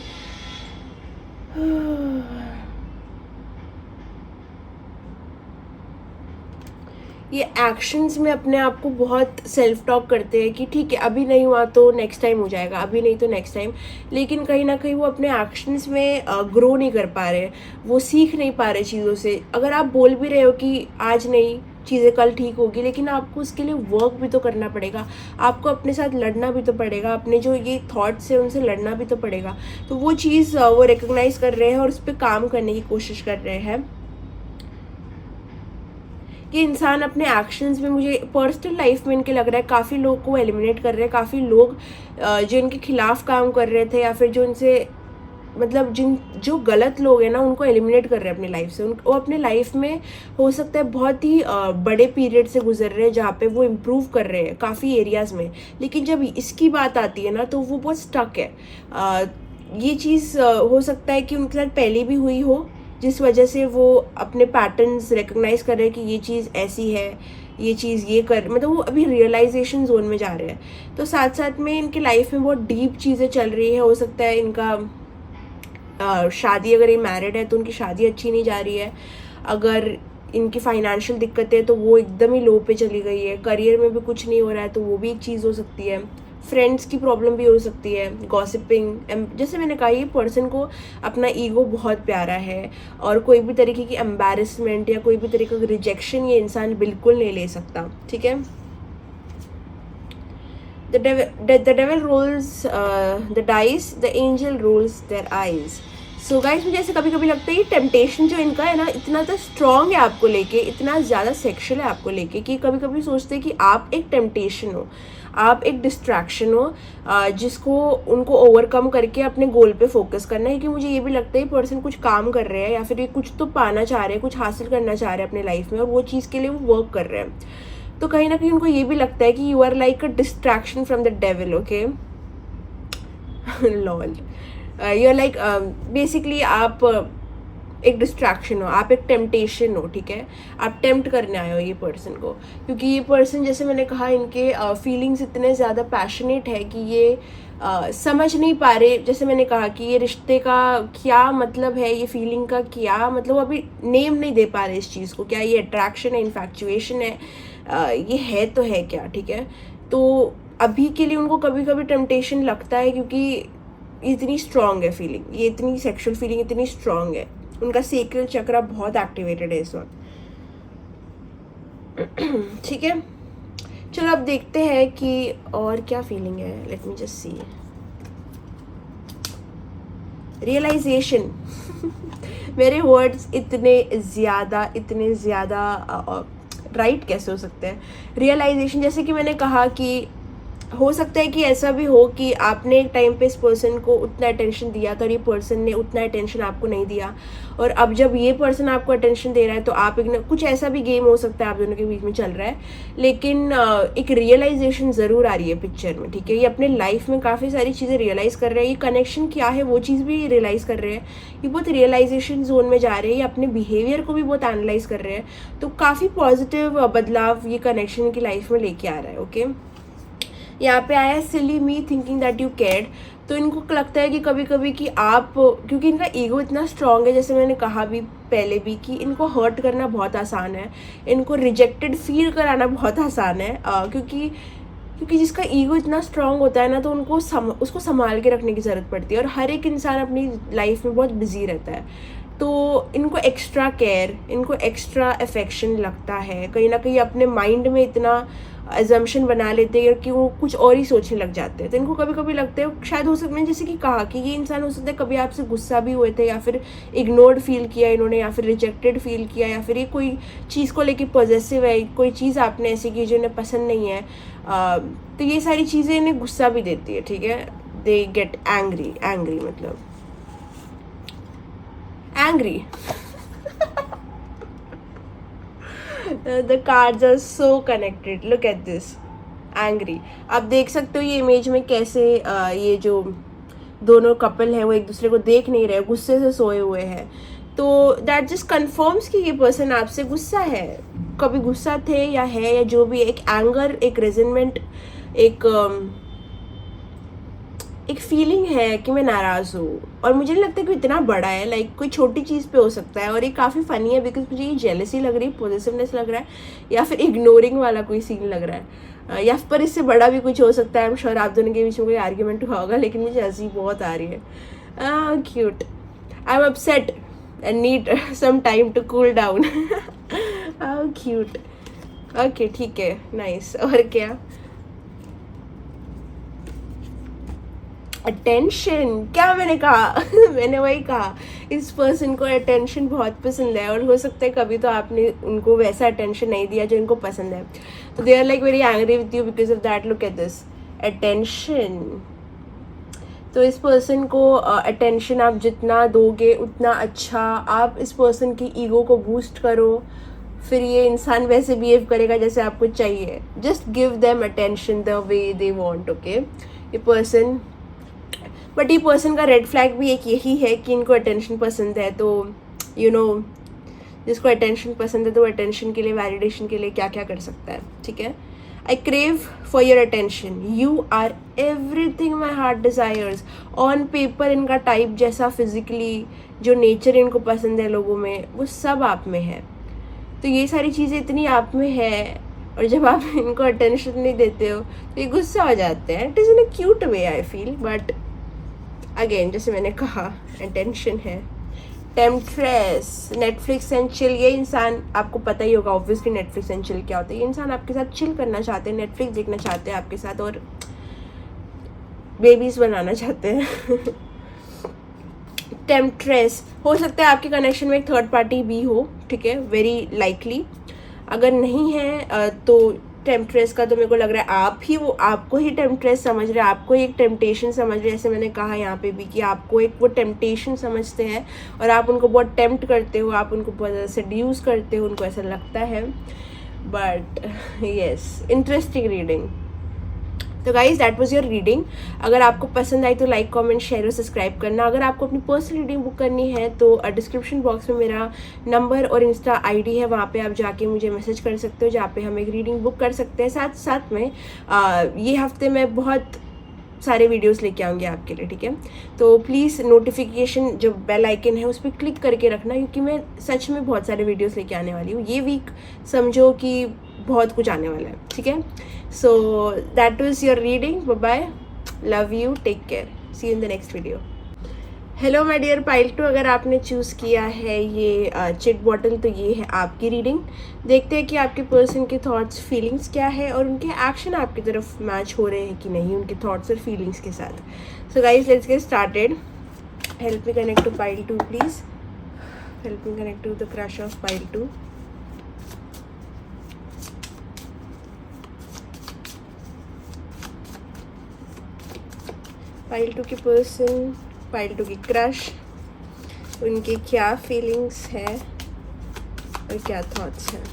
ये एक्शंस में अपने आप को बहुत सेल्फ टॉक करते हैं कि ठीक है, अभी नहीं हुआ तो नेक्स्ट टाइम हो जाएगा, अभी नहीं तो नेक्स्ट टाइम। लेकिन कहीं ना कहीं वो अपने एक्शंस में ग्रो नहीं कर पा रहे, वो सीख नहीं पा रहे चीज़ों से। अगर आप बोल भी रहे हो कि आज नहीं, चीज़ें कल ठीक होगी, लेकिन आपको उसके लिए वर्क भी तो करना पड़ेगा। आपको अपने साथ लड़ना भी तो पड़ेगा, अपने जो ये थॉट्स हैं उनसे लड़ना भी तो पड़ेगा। तो वो चीज़ वो रिकग्नाइज कर रहे हैं और उस पर काम करने की कोशिश कर रहे हैं कि इंसान अपने एक्शंस में, मुझे पर्सनल लाइफ में इनके लग रहा है काफ़ी लोग को एलिमिनेट कर रहे हैं। काफ़ी लोग जो इनके खिलाफ काम कर रहे थे, या फिर जो इनसे मतलब जो गलत लोग हैं ना, उनको एलिमिनेट कर रहे हैं अपनी लाइफ से। वो अपने लाइफ में हो सकता है बहुत ही बड़े पीरियड से गुजर रहे हैं जहाँ पे वो इम्प्रूव कर रहे हैं काफ़ी एरियाज़ में, लेकिन जब इसकी बात आती है ना तो वो बहुत स्टक है। ये चीज़ हो सकता है कि उनके साथ पहले भी हुई हो, जिस वजह से वो अपने पैटर्न्स रिकग्नाइज कर रहे हैं कि ये चीज़ ऐसी है, ये चीज़ ये कर, मतलब वो अभी रियलाइजेशन जोन में जा रहे हैं। तो साथ साथ में इनकी लाइफ में बहुत डीप चीज़ें चल रही है। हो सकता है इनका शादी, अगर ये मैरिड है तो उनकी शादी अच्छी नहीं जा रही है। अगर इनकी फाइनेंशियल दिक्कतें है तो वो एकदम ही लो पे चली गई है। करियर में भी कुछ नहीं हो रहा है तो वो भी एक चीज़ हो सकती है। फ्रेंड्स की प्रॉब्लम भी हो सकती है, गॉसिपिंग। जैसे मैंने कहा, ये पर्सन को अपना ईगो बहुत प्यारा है और कोई भी तरीके की एम्बैरेसमेंट या कोई भी तरीके का रिजेक्शन ये इंसान बिल्कुल नहीं ले सकता, ठीक है। The devil rolls the dice, the angel rolls their eyes. So guys, मुझे ऐसे कभी कभी लगता है ये टेम्पटेशन जो इनका है ना, इतना तो स्ट्रॉन्ग है आपको लेके, इतना ज़्यादा सेक्शुअल है आपको लेके, कि कभी कभी सोचते हैं कि आप एक टेम्पटेशन हो, आप एक डिस्ट्रैक्शन हो, जिसको उनको ओवरकम करके अपने गोल पे फोकस करना है। कि मुझे ये भी लगता है पर्सन कुछ काम कर रहे हैं या फिर ये कुछ तो पाना चाह रहे हैं, कुछ हासिल करना चाह रहे हैं अपने लाइफ में, और वो चीज़ के लिए वो वर्क कर रहे हैं। तो कहीं ना कहीं उनको ये भी लगता है कि you are like a distraction from the devil, okay. Lol, you are like basically आप एक डिस्ट्रैक्शन हो, आप एक टेम्पटेशन हो, ठीक है। आप टेम्प्ट करने आए हो ये पर्सन को, क्योंकि ये पर्सन, जैसे मैंने कहा, इनके फीलिंग्स इतने ज़्यादा पैशनेट है कि ये समझ नहीं पा रहे। जैसे मैंने कहा कि ये रिश्ते का क्या मतलब है, ये फीलिंग का क्या मतलब, वो अभी नेम नहीं दे पा रहे इस चीज़ को। क्या ये अट्रैक्शन है, इन्फैक्चुएशन है, ये है तो है क्या, ठीक है। तो अभी के लिए उनको कभी कभी टेम्पटेशन लगता है, क्योंकि इतनी स्ट्रॉन्ग है फीलिंग, ये इतनी सेक्सुअल फीलिंग इतनी स्ट्रॉन्ग है। उनका सेक्रल चक्रा बहुत एक्टिवेटेड है इस वक्त, ठीक है। चलो अब देखते हैं कि और क्या फीलिंग है। Let me just see. Realisation. मेरे वर्ड्स इतने ज़्यादा राइट कैसे हो सकते हैं। रियलाइजेशन, जैसे कि मैंने कहा कि हो सकता है कि ऐसा भी हो कि आपने एक टाइम पे इस पर्सन को उतना अटेंशन दिया था और ये पर्सन ने उतना अटेंशन आपको नहीं दिया, और अब जब ये पर्सन आपको अटेंशन दे रहा है तो आप कुछ ऐसा भी गेम हो सकता है आप दोनों के बीच में चल रहा है। लेकिन एक रियलाइजेशन ज़रूर आ रही है पिक्चर में, ठीक है। ये अपने लाइफ में काफ़ी सारी चीज़ें रियलाइज़ कर रहे हैं, ये कनेक्शन क्या है वो चीज़ भी रियलाइज़ कर रहे हैं, ये बहुत रियलाइजेशन जोन में जा रहे हैं, ये अपने बिहेवियर को भी बहुत एनालाइज कर रहे हैं। तो काफ़ी पॉजिटिव बदलाव ये कनेक्शन की लाइफ में लेके आ रहा है। ओके, यहाँ पे आया silly me thinking that you cared. तो इनको लगता है कि कभी कभी कि आप, क्योंकि इनका ईगो इतना स्ट्रांग है, जैसे मैंने कहा भी पहले भी कि इनको हर्ट करना बहुत आसान है, इनको रिजेक्टेड फील कराना बहुत आसान है, क्योंकि जिसका ईगो इतना स्ट्रांग होता है ना, तो उनको उसको संभाल के रखने की ज़रूरत पड़ती है, और हर एक इंसान अपनी लाइफ में बहुत बिजी रहता है। तो इनको एक्स्ट्रा केयर, इनको एक्स्ट्रा अफेक्शन लगता है, कहीं ना कहीं अपने माइंड में इतना एजम्पशन बना लेते हैं कि वो कुछ और ही सोचने लग जाते हैं। तो इनको कभी कभी लगता है, शायद हो सकता है जैसे कि कहा कि ये इंसान हो सकता है कभी आपसे गुस्सा भी हुए थे, या फिर इग्नोर्ड फील किया इन्होंने, या फिर रिजेक्टेड फील किया, या फिर ये कोई चीज़ को लेके पॉजेसिव है, कोई चीज़ आपने ऐसी की जो इन्हें पसंद नहीं है। तो ये सारी चीज़ें इन्हें गुस्सा भी देती है, ठीक है। दे गेट एंग्री मतलब angry. The cards are so connected. Look at this. Angry. आप देख सकते हो ये इमेज में कैसे ये जो दोनों कपल है वो एक दूसरे को देख नहीं रहे, गुस्से से सोए हुए हैं। तो दैट जस्ट कन्फर्म्स कि ये पर्सन आपसे गुस्सा है, कभी गुस्सा थे या है, या जो भी, एक एंगर, एक रेजिनमेंट, एक फीलिंग है कि मैं नाराज़ हूँ। और मुझे नहीं लगता कि इतना बड़ा है, लाइक कोई छोटी चीज़ पे हो सकता है। और ये काफ़ी फ़नी है बिकॉज मुझे ये जेलसी लग रही है, पॉजिटिवनेस लग रहा है, या फिर इग्नोरिंग वाला कोई सीन लग रहा है, या फिर इससे बड़ा भी कुछ हो सकता है। आई एम श्योर आप दोनों के बीच में कोई आर्ग्यूमेंट हुआ होगा, लेकिन मुझे हंसी बहुत आ रही है। Cute. I am upset and need some time to cool down. Cute. Okay, ठीक है, नाइस। और क्या, अटेंशन, क्या मैंने कहा? मैंने वही कहा, इस पर्सन को अटेंशन बहुत पसंद है, और हो सकता है कभी तो आपने उनको वैसा अटेंशन नहीं दिया जो इनको पसंद है। तो they are like very angry with you because of that. Look at this attention. तो इस पर्सन को अटेंशन आप जितना दोगे उतना अच्छा। आप इस पर्सन की ईगो को बूस्ट करो, फिर ये इंसान वैसे बिहेव करेगा जैसे आपको चाहिए। Just give them attention the way they want. Okay, ये पर्सन, बट ये पर्सन का रेड फ्लैग भी एक यही है कि इनको अटेंशन पसंद है। तो जिसको अटेंशन पसंद है तो अटेंशन के लिए, वैलिडेशन के लिए क्या क्या कर सकता है, ठीक है। I crave for your attention, you are everything my heart desires. On paper इनका टाइप जैसा, फिजिकली जो नेचर इनको पसंद है लोगों में, वो सब आप में है। तो ये सारी चीज़ें इतनी आप में है, और जब आप इनको अटेंशन नहीं देते हो तो ये गुस्सा हो जाते हैं। It is in a cute way I feel, but again जैसे मैंने कहा, अटेंशन है। टेम्पट्रेस, नेटफ्लिक्स एंड चिल। ये इंसान, आपको पता ही होगा ऑब्वियसली नेटफ्लिक्स एंड चिल क्या होता है। ये इंसान आपके साथ चिल करना चाहते हैं, नेटफ्लिक्स देखना चाहते हैं आपके साथ, और बेबीज बनाना चाहते हैं। टेम्पट्रेस, हो सकता है आपके कनेक्शन में एक थर्ड पार्टी भी हो, ठीक है, वेरी लाइकली। अगर नहीं है तो टेम्पट्रेस का तो मेरे को लग रहा है आपको ही टेम्पट्रेस समझ रहे हैं, आपको ही एक टेम्पटेशन समझ रहे हैं। जैसे मैंने कहा यहाँ पे भी कि आपको एक वो टेम्पटेशन समझते हैं, और आप उनको बहुत टेम्प्ट करते हो, आप उनको बहुत ज़्यादा सेड्यूस करते हो, उनको ऐसा लगता है। But yes, interesting reading. तो guys that was your reading. अगर आपको पसंद आई तो लाइक, कमेंट, शेयर और सब्सक्राइब करना। अगर आपको अपनी पर्सनल रीडिंग बुक करनी है तो डिस्क्रिप्शन बॉक्स में मेरा नंबर और इंस्टा आईडी है, वहाँ पे आप जाके मुझे मैसेज कर सकते हो, जहाँ पे हम एक रीडिंग बुक कर सकते हैं। साथ साथ में ये हफ्ते में बहुत सारे वीडियोस लेके आऊँगी आपके लिए, ठीक है। तो प्लीज़ नोटिफिकेशन जो बेल आइकन है उस पर क्लिक करके रखना, क्योंकि मैं सच में बहुत सारे वीडियोस लेके आने वाली हूँ। ये वीक समझो कि बहुत कुछ आने वाला है, ठीक है। So that was your reading. Bye bye, love you, take care, see you in the next video. Hello my dear pile 2, अगर आपने चूज़ किया है ये चिट बॉटल, तो ये है आपकी रीडिंग। देखते हैं कि आपके पर्सन के थॉट्स, फीलिंग्स क्या है, और उनके एक्शन आपकी तरफ मैच हो रहे हैं कि नहीं उनके थॉट्स और फीलिंग्स के साथ। So guys let's get started. Help me connect to pile 2 please. Help me connect to the crush of pile 2। Pile 2 के पर्सन, पाइल 2 की क्रश, उनके क्या फीलिंग्स है और क्या थॉट्स हैं.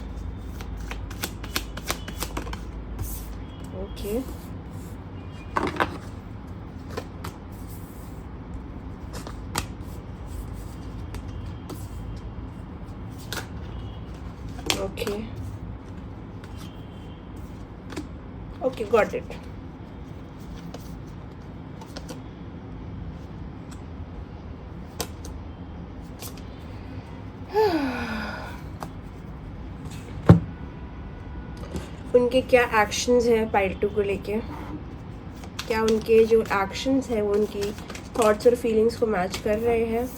Okay okay okay, got it. उनके क्या एक्शंस हैं पाइल 2 को लेके, क्या उनके जो एक्शंस हैं वो उनकी थॉट्स और फीलिंग्स को मैच कर रहे हैं.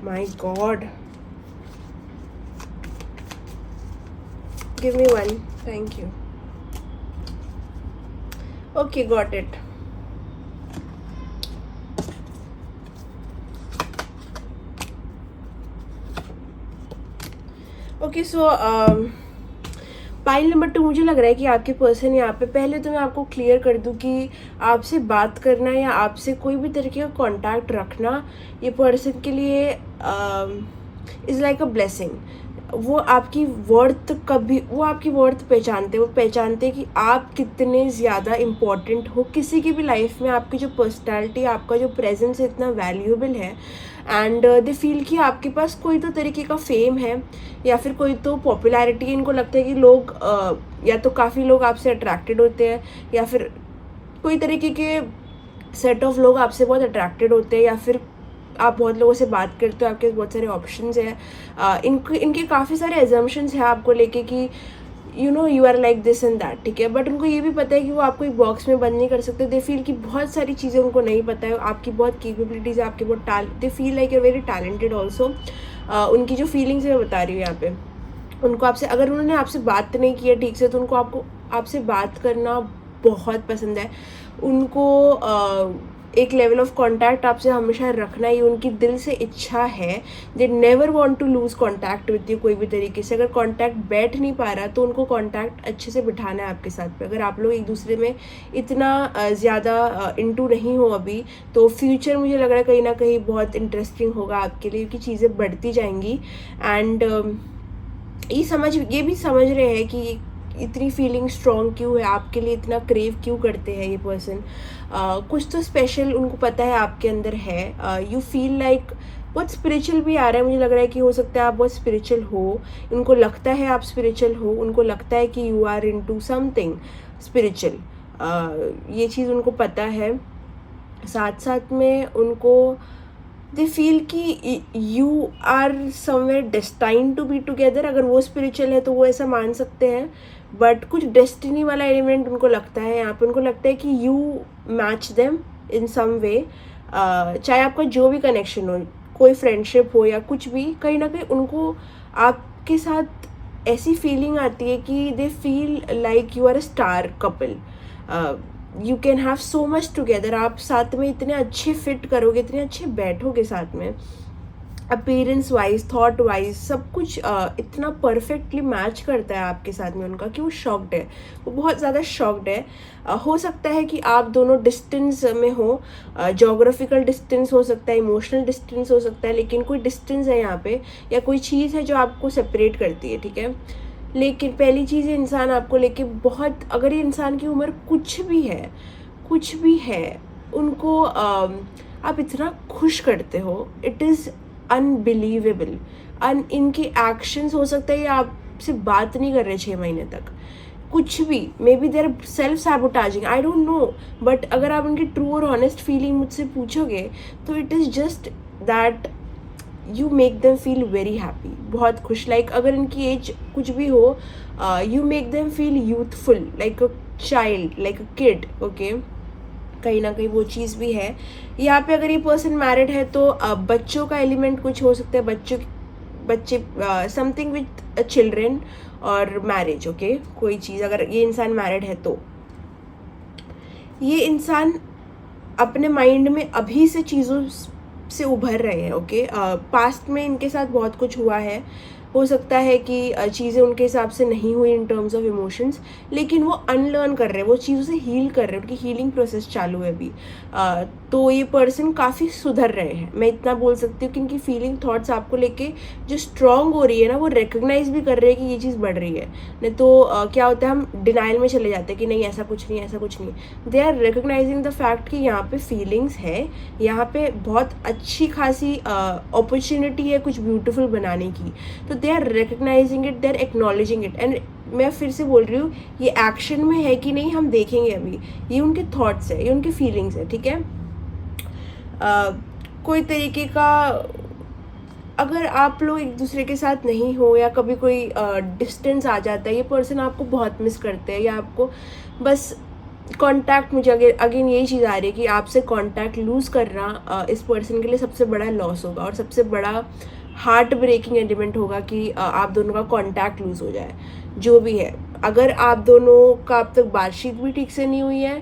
My God. Give me one. Thank you. Okay, got it. Okay, so pile number 2 मुझे लग रहा है कि आपके पर्सन यहाँ पे, पहले तो मैं आपको क्लियर कर दूँ कि आपसे बात करना या आपसे कोई भी तरीके का कांटेक्ट रखना ये पर्सन के लिए इज़ लाइक अ ब्लेसिंग. वो आपकी वर्थ वो आपकी वर्थ पहचानते, वो पहचानते कि आप कितने ज़्यादा इम्पॉर्टेंट हो किसी की भी लाइफ में. आपकी जो पर्सनैलिटी, आपका जो प्रेजेंस इतना वैल्यूएबल है. एंड दे फील कि आपके पास कोई तो तरीके का फेम है या फिर कोई तो पॉपुलैरिटी. इनको लगता है कि लोग या तो काफ़ी लोग आपसे अट्रैक्टेड होते हैं या फिर कोई तरीके के सेट ऑफ लोग आपसे बहुत अट्रैक्टेड होते हैं या फिर आप बहुत लोगों से बात करते हो, आपके बहुत सारे ऑप्शंस हैं. इनके काफ़ी सारे एजम्पशंस हैं आपको लेके कि you are like this and that, ठीक है. बट उनको ये भी पता है कि वो आपको एक बॉक्स में बंद नहीं कर सकते. दे फील कि बहुत सारी चीज़ें उनको नहीं पता है, आपकी बहुत कैपेबिलिटीज़ है, आपके बहुत दे feel like you very talented also. उनकी जो फीलिंग्स है मैं बता रही हूँ यहाँ पे. उनको आपसे, अगर उन्होंने आपसे बात नहीं की है ठीक से, तो उनको आपसे बात करना बहुत पसंद है. उनको एक लेवल ऑफ कांटेक्ट आपसे हमेशा रखना ही उनकी दिल से इच्छा है. They never want to lose contact with you कोई भी तरीके से. अगर कांटेक्ट बैठ नहीं पा रहा तो उनको कांटेक्ट अच्छे से बिठाना है आपके साथ पे. अगर आप लोग एक दूसरे में इतना ज़्यादा इनटू नहीं हो अभी, तो फ्यूचर मुझे लग रहा है कहीं ना कहीं बहुत इंटरेस्टिंग होगा आपके लिए, क्योंकि चीज़ें बढ़ती जाएंगी. एंड ये भी समझ रहे हैं कि इतनी फीलिंग स्ट्रॉन्ग क्यों है आपके लिए, इतना क्रेव क्यों करते हैं ये पर्सन. कुछ तो स्पेशल उनको पता है आपके अंदर है. यू फील लाइक बहुत स्पिरिचुअल भी आ रहा है. मुझे लग रहा है कि हो सकता है आप बहुत स्पिरिचुअल हो. उनको लगता है आप स्पिरिचुअल हो. उनको लगता है कि you are into something spiritual. ये चीज़ उनको पता है. साथ साथ में उनको दे फील कि you are somewhere destined to be together. अगर वो स्पिरिचुअल है तो वो ऐसा मान सकते हैं. बट कुछ डेस्टिनी वाला एलिमेंट उनको लगता है यहाँ पे. उनको लगता है कि यू मैच देम इन सम वे. चाहे आपका जो भी कनेक्शन हो, कोई फ्रेंडशिप हो या कुछ भी, कहीं ना कहीं उनको आपके साथ ऐसी फीलिंग आती है कि they feel like you are a star couple. You can have so much together. आप साथ में इतने अच्छे फिट करोगे, इतने अच्छे बैठोगे साथ में. अपीयरेंस वाइज, थॉट वाइज सब कुछ इतना परफेक्टली मैच करता है आपके साथ में उनका कि वो शॉक्ड है. वो बहुत ज़्यादा शॉक्ड है. हो सकता है कि आप दोनों डिस्टेंस में हो. जोग्राफिकल डिस्टेंस हो सकता है, इमोशनल डिस्टेंस हो सकता है, लेकिन कोई डिस्टेंस है यहाँ पे या कोई चीज़ है जो आपको सेपरेट करती है, ठीक है. लेकिन पहली चीज़ है, इंसान आपको लेके बहुत, अगर ये इंसान की उम्र कुछ भी है उनको आप इतना खुश करते हो. It is unbelievable. इनके एक्शंस, हो सकता है ये आपसे बात नहीं कर रहे 6 महीने तक, कुछ भी, may be there self sabotaging, I don't no. But अगर आप उनकी ट्रू और ऑनेस्ट फीलिंग मुझसे पूछोगे तो it is just that you make them feel very happy, बहुत खुश. लाइक अगर इनकी एज कुछ भी हो, you make them feel youthful, like a child, like a kid. Okay, कहीं ना कहीं वो चीज़ भी है यहाँ पे. अगर ये पर्सन मैरिड है तो बच्चों का एलिमेंट कुछ हो सकता है. बच्चे समथिंग विथ चिल्ड्रेन और मैरिज. ओके, कोई चीज़ अगर ये इंसान मैरिड है तो. ये इंसान अपने माइंड में अभी से चीज़ों से उभर रहे हैं। ओके, पास्ट में इनके साथ बहुत कुछ हुआ है, हो सकता है कि चीज़ें उनके हिसाब से नहीं हुई इन टर्म्स ऑफ इमोशंस, लेकिन वो अनलर्न कर रहे हैं, वो चीज़ों से हील कर रहे हैं, उनकी हीलिंग प्रोसेस चालू है अभी। तो ये पर्सन काफ़ी सुधर रहे हैं, मैं इतना बोल सकती हूँ कि इनकी फीलिंग थॉट्स आपको लेके जो स्ट्रॉन्ग हो रही है ना, वो रिकग्नाइज भी कर रहे हैं कि ये चीज़ बढ़ रही है। नहीं तो क्या होता है, हम डिनाइल में चले जाते हैं कि नहीं ऐसा कुछ नहीं, ऐसा कुछ नहीं। They are recognising the fact कि यहाँ पे फीलिंग्स है, यहाँ पे बहुत अच्छी खासी अपॉर्चुनिटी है कुछ ब्यूटीफुल बनाने की। तो they are recognising it, they are acknowledging it. And मैं फिर से बोल रही हूँ, ये एक्शन में है कि नहीं हम देखेंगे अभी। ये उनके थॉट्स है, ये उनकी फीलिंग्स है, ठीक है। कोई तरीके का अगर आप लोग एक दूसरे के साथ नहीं हो या कभी कोई डिस्टेंस आ जाता है, ये पर्सन आपको बहुत मिस करते हैं या आपको बस कांटेक्ट, मुझे अगेन यही चीज़ आ रही है कि आपसे कांटेक्ट लूज़ करना इस पर्सन के लिए सबसे बड़ा लॉस होगा और सबसे बड़ा हार्ट ब्रेकिंग एलिमेंट होगा कि आप दोनों का कांटेक्ट लूज़ हो जाए। जो भी है, अगर आप दोनों का अब तक बातचीत भी ठीक से नहीं हुई है,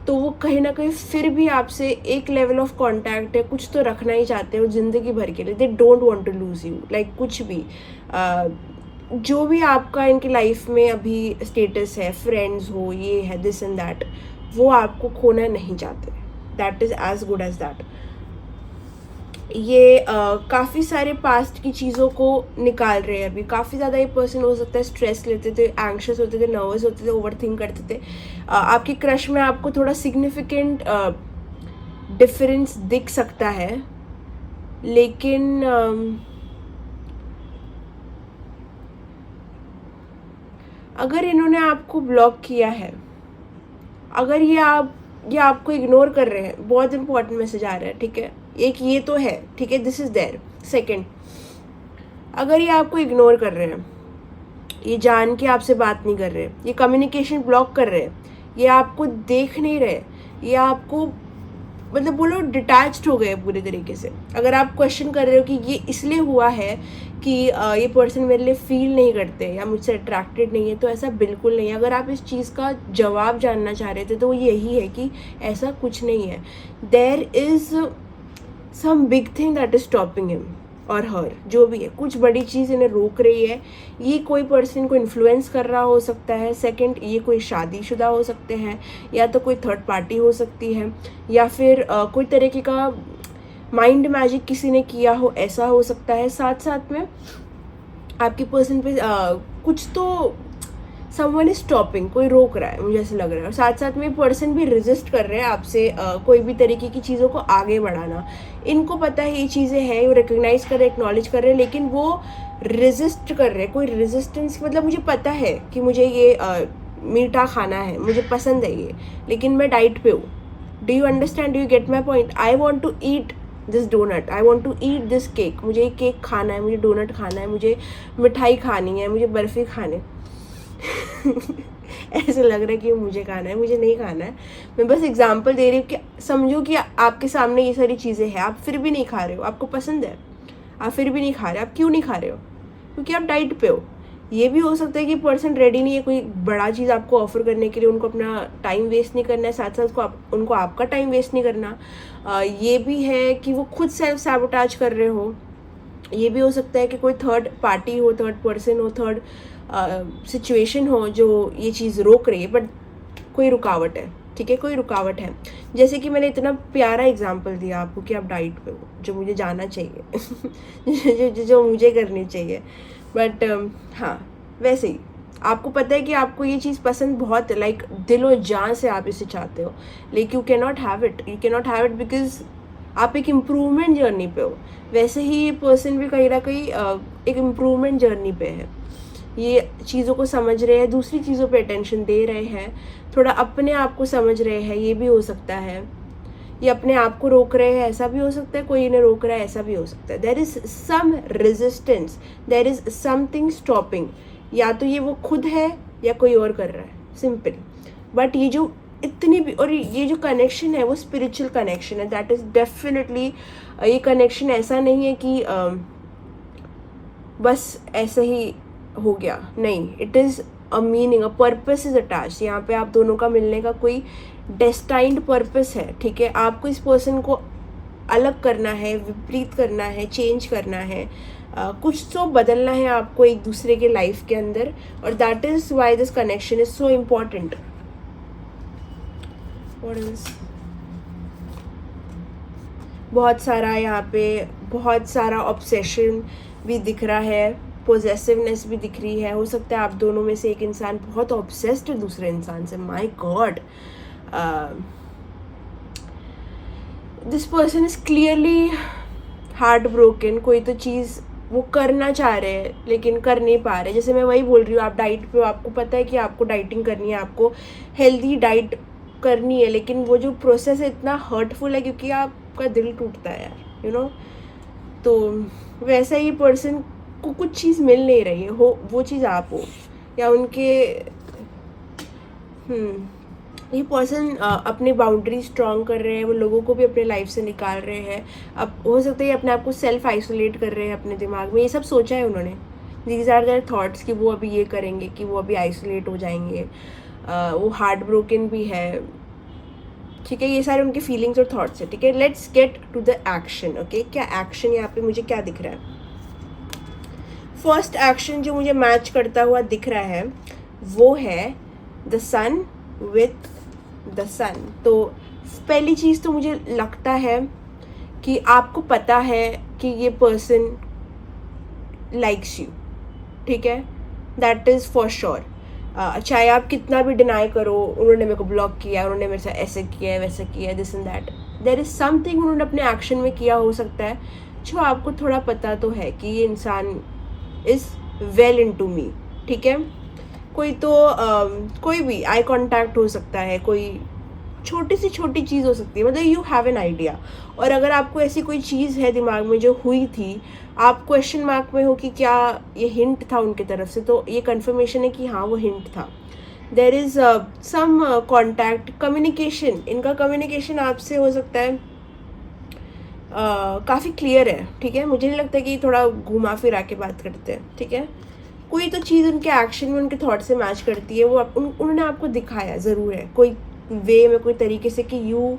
तो वो कहीं ना कहीं फिर भी आपसे एक लेवल ऑफ कांटेक्ट है, कुछ तो रखना ही चाहते हैं वो ज़िंदगी भर के लिए। They don't want to lose you, like कुछ भी जो भी आपका इनकी लाइफ में अभी स्टेटस है, फ्रेंड्स हो, ये है, दिस एंड दैट, वो आपको खोना नहीं चाहते। That is as good as that. ये काफ़ी सारे पास्ट की चीज़ों को निकाल रहे हैं अभी। काफ़ी ज़्यादा ये पर्सन हो सकता है स्ट्रेस लेते थे, एंग्शियस होते थे, नर्वस होते थे, ओवर थिंक करते थे। आपकी क्रश में आपको थोड़ा सिग्निफिकेंट डिफरेंस दिख सकता है, लेकिन अगर इन्होंने आपको ब्लॉक किया है, अगर ये आपको इग्नोर कर रहे हैं, बहुत इंपॉर्टेंट मैसेज आ रहा है, ठीक है। एक ये तो है, ठीक है, दिस इज देयर। सेकंड, अगर ये आपको इग्नोर कर रहे हैं, ये जान के आपसे बात नहीं कर रहे, ये कम्युनिकेशन ब्लॉक कर रहे हैं, ये आपको देख नहीं रहे, ये आपको मतलब बोलो डिटैच्ड हो गए पूरे तरीके से। अगर आप क्वेश्चन कर रहे हो कि ये इसलिए हुआ है कि ये पर्सन मेरे लिए फील नहीं करते या मुझसे अट्रैक्टेड नहीं है, तो ऐसा बिल्कुल नहीं है। अगर आप इस चीज़ का जवाब जानना चाह रहे थे तो यही है कि ऐसा कुछ नहीं है। There is some big thing that is stopping him और हर, जो भी है, कुछ बड़ी चीज़ इन्हें रोक रही है। ये कोई पर्सन को इन्फ्लुएंस कर रहा हो सकता है। सेकंड, ये कोई शादीशुदा हो सकते हैं, या तो कोई थर्ड पार्टी हो सकती है, या फिर कोई तरीके का माइंड मैजिक किसी ने किया हो, ऐसा हो सकता है। साथ साथ में आपकी पर्सन पे कुछ तो समवन इज स्टॉपिंग, कोई रोक रहा है, मुझे ऐसा लग रहा है। और साथ साथ में पर्सन भी रेजिस्ट कर रहे हैं आपसे कोई भी तरीके की चीज़ों को आगे बढ़ाना। इनको पता है ये चीज़ें हैं, वो रिकग्नाइज कर रहे हैं, एक्नॉलेज कर रहे हैं, लेकिन वो रेजिस्ट कर रहे हैं। कोई रेजिस्टेंस, मतलब मुझे पता है कि मुझे ये मीठा खाना है, मुझे पसंद है ये, लेकिन मैं डाइट पे हूँ। Do you understand, do you get my point? I want to eat this donut, I want to eat this cake, मुझे ये केक खाना है, मुझे डोनट खाना है, मुझे मिठाई खानी है, मुझे बर्फ़ी खानी ऐसे लग रहा है कि मुझे खाना है, मुझे नहीं खाना है। मैं बस एग्जांपल दे रही हूँ कि समझो कि आपके सामने ये सारी चीज़ें हैं, आप फिर भी नहीं खा रहे हो। आपको पसंद है, आप फिर भी नहीं खा रहे। आप क्यों नहीं खा रहे हो? क्योंकि आप डाइट पे हो। ये भी हो सकता है कि पर्सन रेडी नहीं है कोई बड़ा चीज़ आपको ऑफर करने के लिए, उनको अपना टाइम वेस्ट नहीं करना है, साथ साथ उनको आपका टाइम वेस्ट नहीं करना। ये भी है कि वो खुद सेल्फ सैबोटाज कर रहे हो। ये भी हो सकता है कि कोई थर्ड पार्टी हो, थर्ड पर्सन हो, थर्ड सिचुएशन हो जो ये चीज़ रोक रही है, बट कोई रुकावट है, ठीक है, कोई रुकावट है। जैसे कि मैंने इतना प्यारा एग्जांपल दिया आपको कि आप डाइट पे हो, जो मुझे जाना चाहिए जो मुझे करनी चाहिए, बट हाँ, वैसे ही आपको पता है कि आपको ये चीज़ पसंद बहुत, लाइक दिलो जान से आप इसे चाहते हो, लेकिन you can not have it, you can not have it because आप एक इम्प्रूवमेंट जर्नी पे हो। वैसे ही ये पर्सन भी कहीं ना कहीं एक इम्प्रूवमेंट जर्नी पे है। ये चीज़ों को समझ रहे हैं, दूसरी चीज़ों पे अटेंशन दे रहे हैं, थोड़ा अपने आप को समझ रहे हैं, ये भी हो सकता है। ये अपने आप को रोक रहे हैं, ऐसा भी हो सकता है, कोई इन्हें रोक रहा है, ऐसा भी हो सकता है। There is some resistance, there is something stopping. या तो ये वो खुद है या कोई और कर रहा है, सिंपल। बट ये जो इतनी भी, और ये जो कनेक्शन है वो स्पिरिचुअल कनेक्शन है, दैट इज़ डेफिनेटली। ये कनेक्शन ऐसा नहीं है कि बस ऐसे ही हो गया, नहीं, it is a meaning, a purpose is attached. यहाँ पे आप दोनों का मिलने का कोई डेस्टाइंड पर्पस है, ठीक है। आपको इस पर्सन को अलग करना है, विपरीत करना है, चेंज करना है, कुछ तो बदलना है आपको एक दूसरे के लाइफ के अंदर, और that is why this connection is so important. बहुत सारा यहाँ पे बहुत सारा ऑब्सेशन भी दिख रहा है, पोजेसिवनेस भी दिख रही है। हो सकता है आप दोनों में से एक इंसान बहुत ऑब्सेस्ड है दूसरे इंसान से। My God, this person is clearly heart broken. कोई तो चीज़ वो करना चाह रहे हैं लेकिन कर नहीं पा रहे। जैसे मैं वही बोल रही हूँ, आप डाइट पे हो, आपको पता है कि आपको डाइटिंग करनी है, आपको हेल्दी डाइट करनी है, लेकिन वो जो प्रोसेस है इतना हर्टफुल है क्योंकि आपका दिल टूटता है यार, यू नो। तो वैसा ही पर्सन को कुछ चीज़ मिल नहीं रही है, हो वो चीज़ आप हो या उनके ये पर्सन अपनी बाउंड्री स्ट्रॉन्ग कर रहे हैं, वो लोगों को भी अपने लाइफ से निकाल रहे हैं। अब हो सकता है अपने आप को सेल्फ आइसोलेट कर रहे हैं अपने दिमाग में, ये सब सोचा है उन्होंने। दीज आर देयर थॉट्स कि वो अभी ये करेंगे, कि वो अभी आइसोलेट हो जाएंगे, वो हार्ट ब्रोकन भी है, ठीक है। ये सारे उनके फीलिंग्स और थॉट्स है, ठीक है। Let's get to the action, okay. क्या एक्शन यहाँ पे मुझे क्या दिख रहा है? फर्स्ट एक्शन जो मुझे मैच करता हुआ दिख रहा है वो है द सन विथ द सन। तो पहली चीज़ तो मुझे लगता है कि आपको पता है कि ये पर्सन लाइक्स यू, ठीक है, दैट इज़ फॉर श्योर। चाहे आप कितना भी डिनाई करो, उन्होंने मेरे को ब्लॉक किया, उन्होंने मेरे साथ ऐसे किया है, वैसे किया है, this and that, there is something उन्होंने अपने एक्शन में किया हो सकता है जो आपको थोड़ा पता तो है कि ये इंसान is well in to me, ठीक है। कोई तो कोई भी आई कांटेक्ट हो सकता है, कोई छोटी सी छोटी चीज़ हो सकती है, मतलब यू हैव एन आइडिया। और अगर आपको ऐसी कोई चीज़ है दिमाग में जो हुई थी, आप क्वेश्चन मार्क में हो कि क्या ये हिंट था उनकी तरफ से, तो ये कंफर्मेशन है कि हाँ वो हिंट था। There is some contact, communication, इनका कम्युनिकेशन आपसे हो सकता है काफ़ी क्लियर है, ठीक है। मुझे नहीं लगता कि थोड़ा घुमा फिरा के बात करते हैं, ठीक है। कोई तो चीज़ उनके एक्शन में, उनके थॉट से मैच करती है, वो उन्होंने आपको दिखाया ज़रूर है कोई वे में, कोई तरीके से कि यू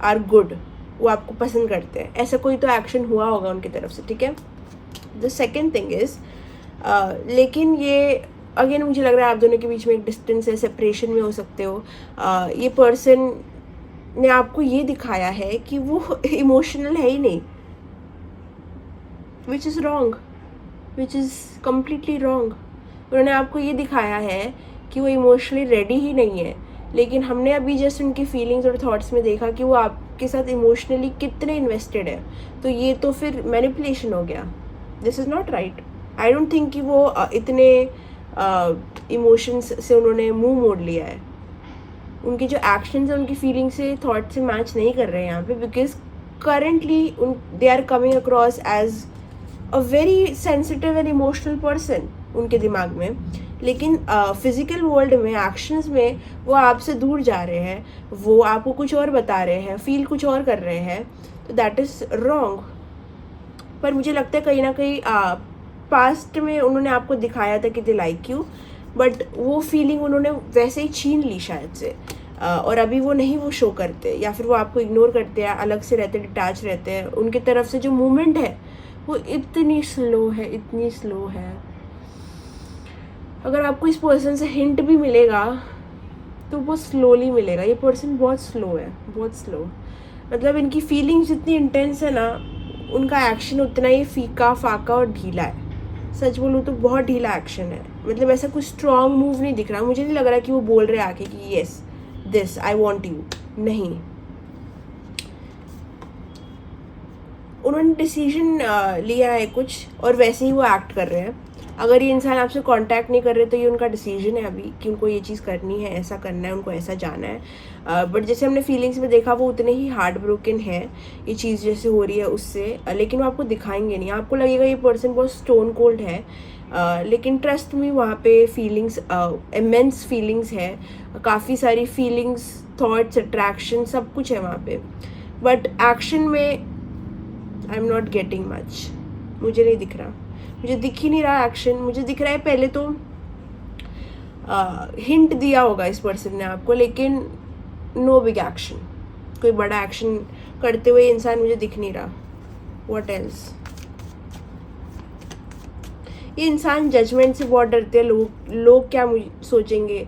आर गुड, वो आपको पसंद करते हैं, ऐसा कोई तो एक्शन हुआ होगा उनकी तरफ से, ठीक है। द सेकेंड थिंग इज़, लेकिन ये अगेन मुझे लग रहा है आप दोनों के बीच में एक डिस्टेंस है, सेपरेशन में हो सकते हो। ये पर्सन ने आपको ये दिखाया है कि वो इमोशनल है ही नहीं, which is wrong, which is completely wrong. उन्होंने आपको ये दिखाया है कि वो इमोशनली रेडी ही नहीं है, लेकिन हमने अभी जस्ट उनकी फीलिंग्स और थॉट्स में देखा कि वो आपके साथ इमोशनली कितने इन्वेस्टेड है। तो ये तो फिर मैनिपुलेशन हो गया, this is not right. I don't think कि वो इतने इमोशंस से उन्होंने मुंह मोड़ लिया है। उनके जो एक्शंस हैं उनकी फीलिंग से, थॉट से मैच नहीं कर रहे हैं यहाँ पे, because currently they are coming across as a very sensitive and emotional person उनके दिमाग में, लेकिन फिजिकल वर्ल्ड में, एक्शंस में वो आपसे दूर जा रहे हैं, वो आपको कुछ और बता रहे हैं, फील कुछ और कर रहे हैं, तो दैट इज़ रॉन्ग। पर मुझे लगता है कहीं ना कहीं पास्ट में उन्होंने आपको दिखाया था कि दे लाइक यू, बट वो फीलिंग उन्होंने वैसे ही छीन ली शायद से, और अभी वो नहीं वो शो करते, या फिर वो आपको इग्नोर करते हैं, अलग से रहते, डिटैच रहते हैं। उनकी तरफ से जो मूवमेंट है वो इतनी स्लो है, इतनी स्लो है। अगर आपको इस पर्सन से हिंट भी मिलेगा तो वो स्लोली मिलेगा। ये पर्सन बहुत स्लो है, बहुत स्लो। मतलब इनकी फीलिंग्स जितनी इंटेंस है ना, उनका एक्शन उतना ही फीका फाका और ढीला है। सच बोलूँ तो बहुत ढीला एक्शन है, मतलब ऐसा कुछ स्ट्रॉन्ग मूव नहीं दिख रहा। मुझे नहीं लग रहा कि वो बोल रहे आके कि yes this I want you, नहीं। उन्होंने डिसीजन लिया है कुछ और वैसे ही वो एक्ट कर रहे हैं। अगर ये इंसान आपसे कांटेक्ट नहीं कर रहे तो ये उनका डिसीजन है अभी कि उनको ये चीज़ करनी है, ऐसा करना है, उनको ऐसा जाना है। बट जैसे हमने फीलिंग्स में देखा वो उतने ही हार्ट ब्रोकन है, ये चीज़ जैसे हो रही है उससे, लेकिन वो आपको दिखाएंगे नहीं। आपको लगेगा ये पर्सन बहुत स्टोन कोल्ड है, लेकिन ट्रस्ट में वहाँ पे फीलिंग्स, इमेंस फीलिंग्स है, काफ़ी सारी फीलिंग्स, थॉट्स, अट्रैक्शन, सब कुछ है वहाँ पे। बट एक्शन में आई एम नॉट गेटिंग मच, मुझे नहीं दिख रहा, मुझे दिख ही नहीं रहा एक्शन। मुझे दिख रहा है पहले तो हिंट दिया होगा इस पर्सन ने आपको, लेकिन नो बिग एक्शन, कोई बड़ा एक्शन करते हुए इंसान मुझे दिख नहीं रहा। What else? ये इंसान जजमेंट से बहुत डरते हैं। लोग क्या सोचेंगे,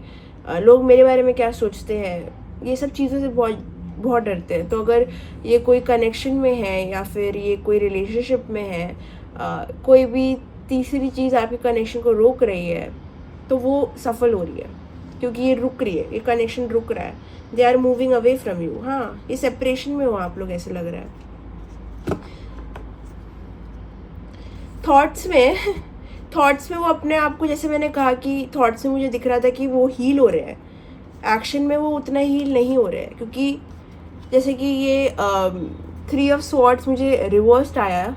लोग मेरे बारे में क्या सोचते हैं, ये सब चीज़ों से बहुत बहुत डरते हैं। तो अगर ये कोई कनेक्शन में है या फिर ये कोई रिलेशनशिप में है, कोई भी तीसरी चीज़ आपके कनेक्शन को रोक रही है, तो वो सफल हो रही है, क्योंकि ये रुक रही है, ये कनेक्शन रुक रहा है। They are moving away from you. हाँ, ये सेपरेशन में हो आप लोग, ऐसे लग रहा है। थॉट्स में वो अपने आप को, जैसे मैंने कहा कि थॉट्स में मुझे दिख रहा था कि वो हील हो रहे हैं, एक्शन में वो उतना हील नहीं हो रहे हैं। क्योंकि जैसे कि ये 3 ऑफ स्वॉर्ड्स मुझे रिवर्स्ड आया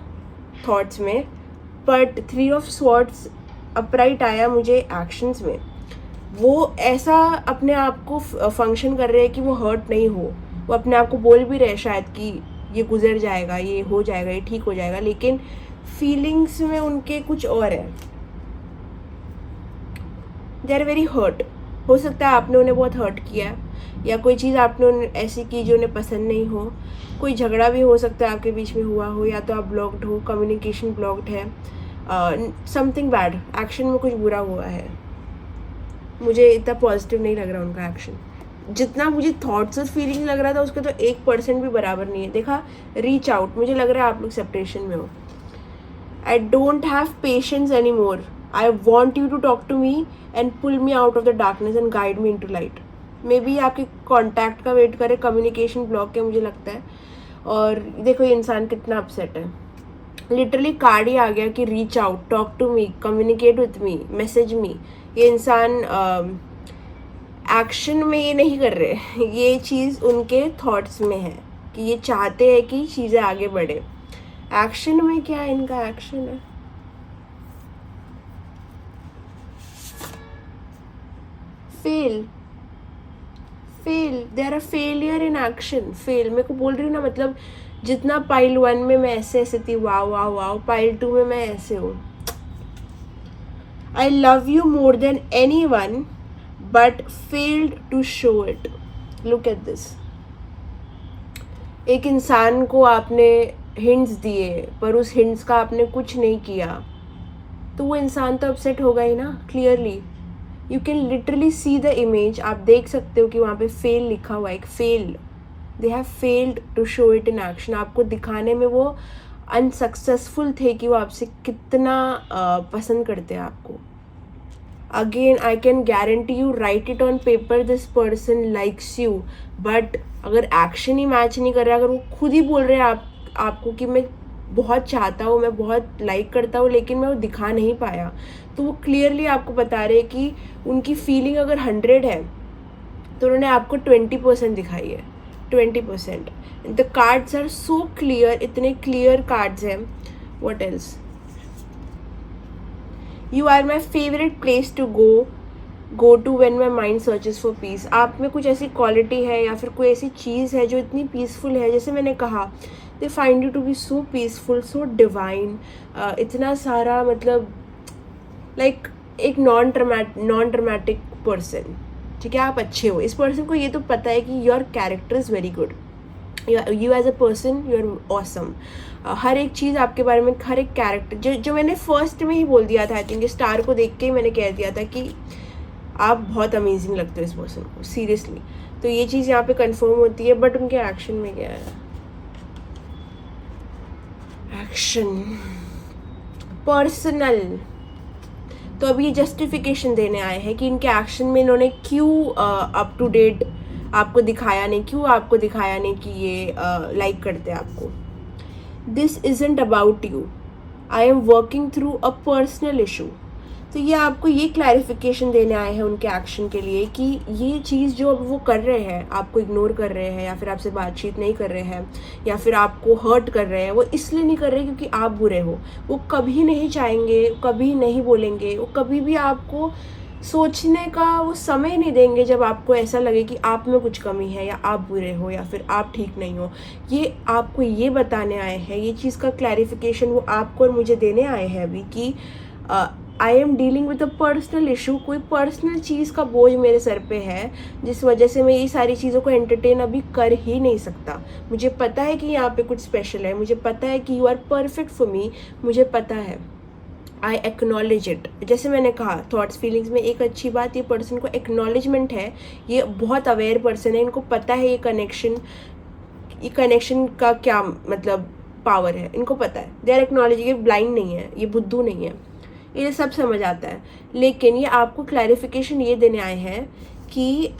थॉट्स में, बट 3 ऑफ स्वॉर्ड्स अपराइट आया मुझे एक्शंस में। वो ऐसा अपने आप को फंक्शन कर रहे हैं कि वो हर्ट नहीं हो। वो अपने आप को बोल भी रहे शायद कि ये गुजर जाएगा, ये हो जाएगा, ये ठीक हो जाएगा, लेकिन फीलिंग्स में उनके कुछ और है। They are very hurt. हो सकता है आपने उन्हें बहुत हर्ट किया, या कोई चीज़ आपने ऐसी की जो उन्हें पसंद नहीं हो। कोई झगड़ा भी हो सकता है आपके बीच में हुआ हो, या तो आप ब्लॉक्ड हो, कम्युनिकेशन ब्लॉक्ड है, समथिंग बैड, एक्शन में कुछ बुरा हुआ है। मुझे इतना पॉजिटिव नहीं लग रहा उनका एक्शन, जितना मुझे थॉट्स और फीलिंग लग रहा था उसके तो 1% भी बराबर नहीं है। देखा, रीच आउट, मुझे लग रहा है आप लोग सेपरेशन में हो। I don't have patience anymore. I want you to talk to me and pull me out of the darkness and guide me into light. May be आपके कॉन्टैक्ट का वेट करे, कम्युनिकेशन ब्लॉक है मुझे लगता है। और देखो ये इंसान कितना अपसेट है। लिटरली कार्ड ही आ गया कि reach out, talk to me, communicate with me, message me. ये इंसान एक्शन में ये नहीं कर रहे, ये चीज़ उनके थॉट्स में है कि ये चाहते हैं कि चीज़ें आगे बढ़े। एक्शन में क्या इनका एक्शन है? Fail, they are a failure in action. Fail, मेरे को बोल रही हूँ ना, मतलब जितना पाइल 1 में मैं ऐसे थी, वाव वाव वाव, पाइल 2 में मैं ऐसे हूँ। I love you more than anyone but failed to show it. Look at this. एक इंसान को आपने हिंट्स दिए, पर उस हिंट्स का आपने कुछ नहीं किया, तो वो इंसान तो अपसेट होगा ही ना। Clearly you can literally see the image. आप देख सकते हो कि वहाँ पे फेल लिखा हुआ है, एक fail. They have failed to show it in action. आपको दिखाने में वो अनसक्सेसफुल थे कि वो आपसे कितना पसंद करते हैं आपको। Again I can guarantee you, right it on paper, this person likes you, but अगर एक्शन ही मैच नहीं कर रहा, अगर वो खुद ही बोल रहे हैं आपको कि मैं बहुत चाहता हूँ, मैं बहुत लाइक करता हूँ, लेकिन मैं वो दिखा नहीं पाया, तो वो क्लियरली आपको बता रहे हैं कि उनकी फीलिंग अगर 100 है तो उन्होंने आपको 20% दिखाई है। 20%। The cards are so clear, इतने क्लियर कार्ड्स हैं। What else? You are my favourite place to go to when my mind searches for peace. आप में कुछ ऐसी क्वालिटी है या फिर कोई ऐसी चीज़ है जो इतनी पीसफुल है। जैसे मैंने कहा, they find you to be so peaceful, so divine, इतना सारा, मतलब लाइक एक नॉन ड्रामेटिक पर्सन। ठीक है, आप अच्छे हो। इस पर्सन को ये तो पता है कि your character is very good, you as a person you are awesome. हर एक चीज़ आपके बारे में, हर एक कैरेक्टर जो मैंने फर्स्ट में ही बोल दिया था, आई थिंक स्टार को देख के ही मैंने कह दिया था कि आप बहुत अमेजिंग लगते हो इस पर्सन को, सीरियसली। तो ये चीज़ यहाँ पे कंफर्म होती है, बट उनके एक्शन में क्या है? Action personal. तो अभी ये जस्टिफिकेशन देने आए हैं कि इनके एक्शन में इन्होंने क्यों अप टू डेट आपको दिखाया नहीं, क्यों आपको दिखाया नहीं कि ये लाइक करते हैं आपको। This isn't about you, I am working through a personal issue. तो ये आपको ये क्लैरिफिकेशन देने आए हैं उनके एक्शन के लिए कि ये चीज़ जो अब वो कर रहे हैं, आपको इग्नोर कर रहे हैं, या फिर आपसे बातचीत नहीं कर रहे हैं, या फिर आपको हर्ट कर रहे हैं, वो इसलिए नहीं कर रहे क्योंकि आप बुरे हो। वो कभी नहीं चाहेंगे, कभी नहीं बोलेंगे, वो कभी भी आपको सोचने का वो समय नहीं देंगे जब आपको ऐसा लगे कि आप में कुछ कमी है, या आप बुरे हो, या फिर आप ठीक नहीं हो। ये आपको ये बताने आए हैं, ये चीज़ का क्लैरिफिकेशन वो आपको और मुझे देने आए हैं अभी कि I am dealing with a personal issue, कोई पर्सनल चीज़ का बोझ मेरे सर पे है जिस वजह से मैं ये सारी चीज़ों को एंटरटेन अभी कर ही नहीं सकता। मुझे पता है कि यहाँ पे कुछ स्पेशल है, मुझे पता है कि you are perfect for me, मुझे पता है। I acknowledge it. जैसे मैंने कहा थॉट्स फीलिंग्स में एक अच्छी बात ये पर्सन को एक्नॉलेजमेंट है, ये बहुत अवेयर पर्सन है, इनको पता है ये कनेक्शन का क्या मतलब पावर है, इनको पता है। दे आर एक्नॉलेज, ये ब्लाइंड नहीं है, ये बुद्धू नहीं है, ये सब समझ आता है। लेकिन ये आपको क्लैरिफिकेशन ये देने आए हैं कि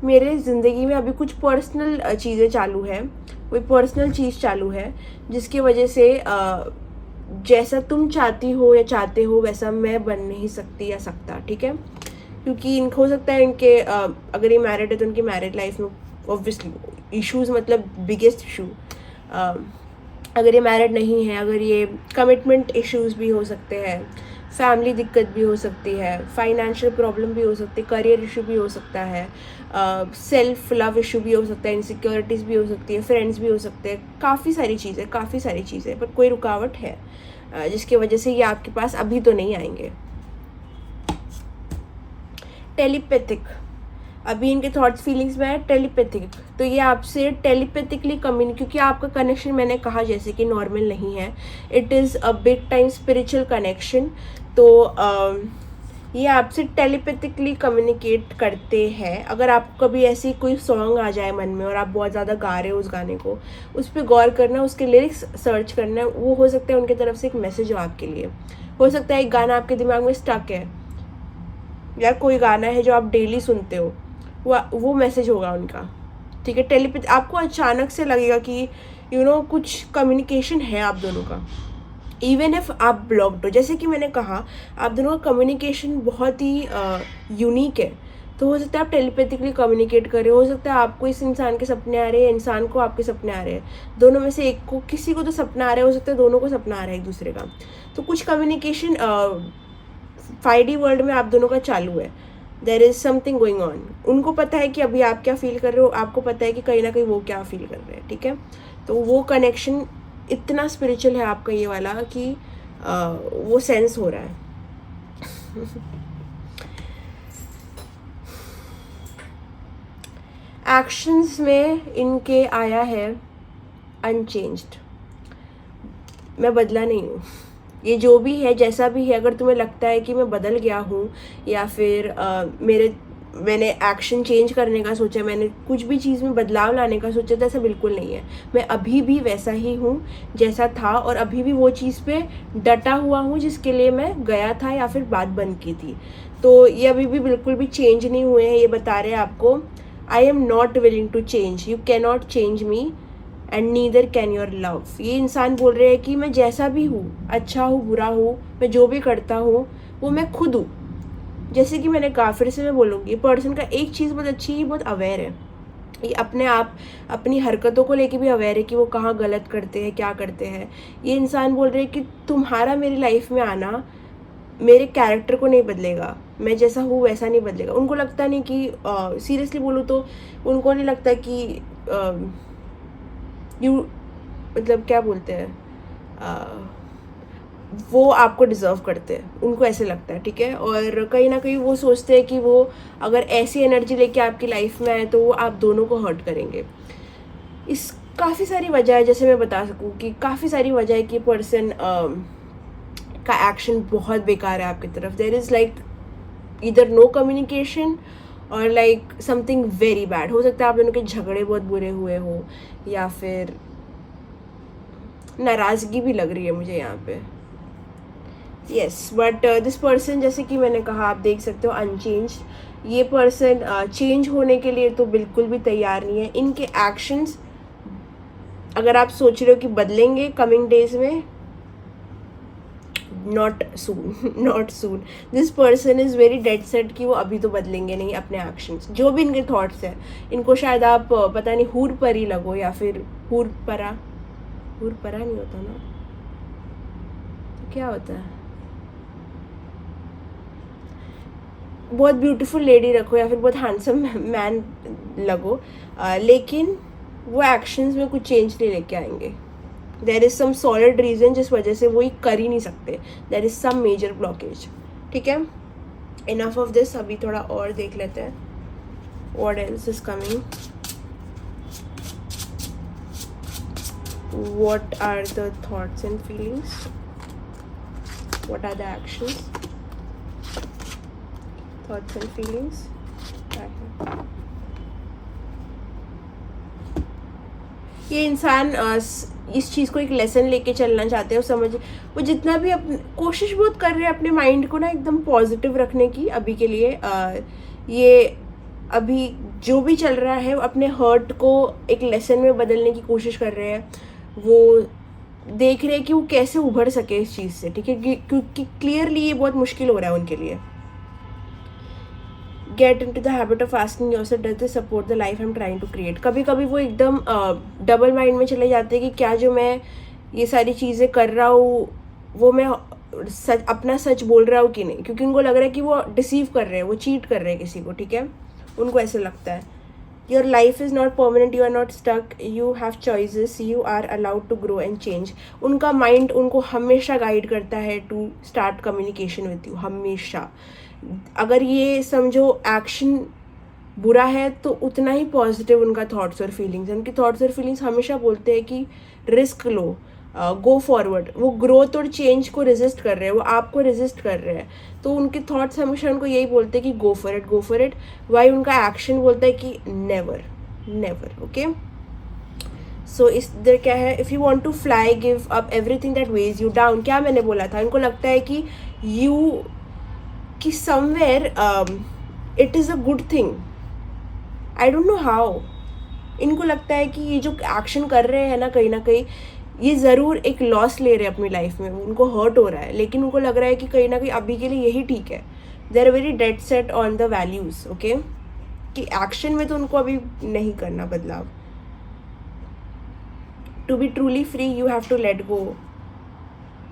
मेरे ज़िंदगी में अभी कुछ पर्सनल चीज़ें चालू है, कोई पर्सनल चीज़ चालू है जिसकी वजह से जैसा तुम चाहती हो या चाहते हो वैसा मैं बन नहीं सकती या सकता, ठीक है। क्योंकि इनको हो सकता है इनके अगर ये मैरिड है तो उनकी मैरिड लाइफ में ऑब्वियसली इश्यूज़, मतलब बिगेस्ट इशू। अगर ये मैरिड नहीं है, अगर ये कमिटमेंट इश्यूज़ भी हो सकते हैं, फैमिली दिक्कत भी हो सकती है, फाइनेंशियल प्रॉब्लम भी हो सकती है, करियर इशू भी हो सकता है, सेल्फ लव इशू भी हो सकता है, इनसिक्योरिटीज़ भी हो सकती है, फ्रेंड्स भी हो सकते हैं, काफ़ी सारी चीज़ें, पर कोई रुकावट है जिसकी वजह से ये आपके पास अभी तो नहीं आएंगे। टेलीपैथिक, अभी इनके थॉट्स फीलिंग्स में है टेलीपैथिक, तो ये आपसे टेलीपैथिकली क्योंकि आपका कनेक्शन मैंने कहा जैसे कि नॉर्मल नहीं है, it is a big time spiritual connection. तो ये आपसे टेलीपैथिकली कम्युनिकेट करते हैं। अगर आपको कभी ऐसी कोई सॉन्ग आ जाए मन में और आप बहुत ज़्यादा गा रहे हो उस गाने को, उस पर गौर करना, उसके लिरिक्स सर्च करना, वो हो सकता है उनकी तरफ से एक मैसेज हो आपके लिए। हो सकता है एक गाना आपके दिमाग में स्टक है या कोई गाना है जो आप डेली सुनते हो, वो मैसेज होगा उनका, ठीक है। टेलीपैथी, आपको अचानक से लगेगा कि कुछ कम्युनिकेशन है आप दोनों का, इवन इफ आप ब्लॉक्ड हो। जैसे कि मैंने कहा आप दोनों का कम्युनिकेशन बहुत ही यूनिक है, तो हो सकता है आप टेलीपैथिकली कम्युनिकेट कर रहे हो सकता है आपको इस इंसान के सपने आ रहे हैं, इंसान को आपके सपने आ रहे हैं, दोनों में से एक को, किसी को तो सपना आ रहा है, हो सकता है दोनों को सपना आ रहा है एक दूसरे का। तो कुछ कम्युनिकेशन 5D वर्ल्ड में आप दोनों का चालू है, there is something going on. उनको पता है कि अभी आप क्या फील कर रहे हो, आपको पता है कि कहीं ना कहीं वो क्या फील कर रहे हैं, ठीक है। तो वो कनेक्शन इतना स्पिरिचुअल है आपका ये वाला कि वो सेंस हो रहा है। एक्शंस में इनके आया है अनचेंज्ड, मैं बदला नहीं हूँ। ये जो भी है जैसा भी है, अगर तुम्हें लगता है कि मैं बदल गया हूँ या फिर मैंने एक्शन चेंज करने का सोचा, मैंने कुछ भी चीज़ में बदलाव लाने का सोचा, तो ऐसा बिल्कुल नहीं है। मैं अभी भी वैसा ही हूँ जैसा था, और अभी भी वो चीज़ पे डटा हुआ हूँ जिसके लिए मैं गया था या फिर बात बंद की थी। तो ये अभी भी बिल्कुल भी चेंज नहीं हुए हैं। ये बता रहे हैं आपको, I am not willing to change, you can not change me and neither can your love. ये इंसान बोल रहे हैं कि मैं जैसा भी हूँ, अच्छा हूँ बुरा हूँ, मैं जो भी करता हूँ वो मैं खुद हूँ। जैसे कि मैंने कहा, फिर से मैं बोलूँगी, पर्सन का एक चीज़ बहुत अच्छी है, बहुत अवेयर है। ये अपने आप अपनी हरकतों को लेके भी अवेयर है कि वो कहाँ गलत करते हैं, क्या करते हैं। ये इंसान बोल रहे हैं कि तुम्हारा मेरी लाइफ में आना मेरे कैरेक्टर को नहीं बदलेगा, मैं जैसा हूँ वैसा नहीं बदलेगा। उनको लगता नहीं कि सीरियसली बोलूँ तो उनको नहीं लगता कि मतलब क्या बोलते हैं, वो आपको डिज़र्व करते हैं, उनको ऐसे लगता है, ठीक है। और कहीं ना कहीं वो सोचते हैं कि वो अगर ऐसी एनर्जी लेके आपकी लाइफ में आए तो वो आप दोनों को हर्ट करेंगे। इस काफ़ी सारी वजह है, जैसे मैं बता सकूँ कि काफ़ी सारी वजह है कि पर्सन का एक्शन बहुत बेकार है आपकी तरफ। देयर इज़ लाइक इधर नो कम्युनिकेशन और लाइक समथिंग वेरी बैड। हो सकता है आप दोनों के झगड़े बहुत बुरे हुए हो, या फिर नाराज़गी भी लग रही है मुझे यहाँ पे। यस, बट दिस पर्सन, जैसे कि मैंने कहा, आप देख सकते हो अनचेंज। ये पर्सन चेंज होने के लिए तो बिल्कुल भी तैयार नहीं है। इनके एक्शंस, अगर आप सोच रहे हो कि बदलेंगे कमिंग डेज में, not soon. This person is very dead set कि वो अभी तो बदलेंगे नहीं अपने एक्शंस। जो भी इनके थॉट्स हैं, इनको शायद आप पता नहीं हूर परी लगो या फिर हूर परा नहीं होता ना, तो क्या होता है, बहुत ब्यूटीफुल लेडी रखो या फिर बहुत हैंडसम मैन लगो, लेकिन वो एक्शंस में कुछ चेंज नहीं लेके आएंगे। There is some solid reason जिस वजह से वो ये कर ही नहीं सकते. There is some major blockage. ठीक है, इनफ ऑफ दिस. अभी थोड़ा और देख लेते हैं what else is coming. What are the thoughts and feelings? What are the actions? Thoughts and feelings. ये इंसान इस चीज़ को एक लेसन लेके चलना चाहते हैं. समझ वो जितना भी कोशिश बहुत कर रहे हैं अपने माइंड को ना एकदम पॉजिटिव रखने की अभी के लिए. ये अभी जो भी चल रहा है अपने हर्ट को एक लेसन में बदलने की कोशिश कर रहे हैं. वो देख रहे हैं कि वो कैसे उभर सके इस चीज़ से. ठीक है, क्योंकि क्लियरली ये बहुत मुश्किल हो रहा है उनके लिए. Get into the habit of asking yourself does this support the life I am trying to create. कभी कभी वो एकदम डबल माइंड में चले जाते हैं कि क्या जो मैं ये सारी चीज़ें कर रहा हूँ वो मैं अपना सच बोल रहा हूँ कि नहीं, क्योंकि उनको लग रहा है कि वो डिसीव कर रहे हैं, वो चीट कर रहे हैं किसी को. ठीक है, उनको ऐसे लगता है. Your life is not permanent, you are not stuck, you have choices, you are allowed to grow and change. उनका माइंड उनको हमेशा गाइड करता है to start communication with you. हमेशा. अगर ये समझो एक्शन बुरा है तो उतना ही पॉजिटिव उनका थॉट्स और फीलिंग्स. उनके थॉट्स और फीलिंग्स हमेशा बोलते हैं कि रिस्क लो, गो फॉरवर्ड. वो ग्रोथ और चेंज को रेजिस्ट कर रहे हैं, वो आपको रेजिस्ट कर रहे हैं. तो उनके थॉट्स हमेशा उनको यही बोलते हैं कि go for it, go for it. Why उनका एक्शन बोलता है कि नेवर नेवर. ओके, सो इधर क्या है, if you want to fly give up everything that weighs you down. क्या मैंने बोला था, इनको लगता है कि यू कि somewhere it is a good thing. I don't know how. इनको लगता है कि ये जो एक्शन कर रहे हैं ना कहीं ये ज़रूर एक लॉस ले रहे हैं अपनी लाइफ में, उनको हर्ट हो रहा है, लेकिन उनको लग रहा है कि कहीं ना कहीं अभी के लिए यही ठीक है. They are very dead set on the values. Okay, कि एक्शन में तो उनको अभी नहीं करना बदलाव. To be truly free you have to let go.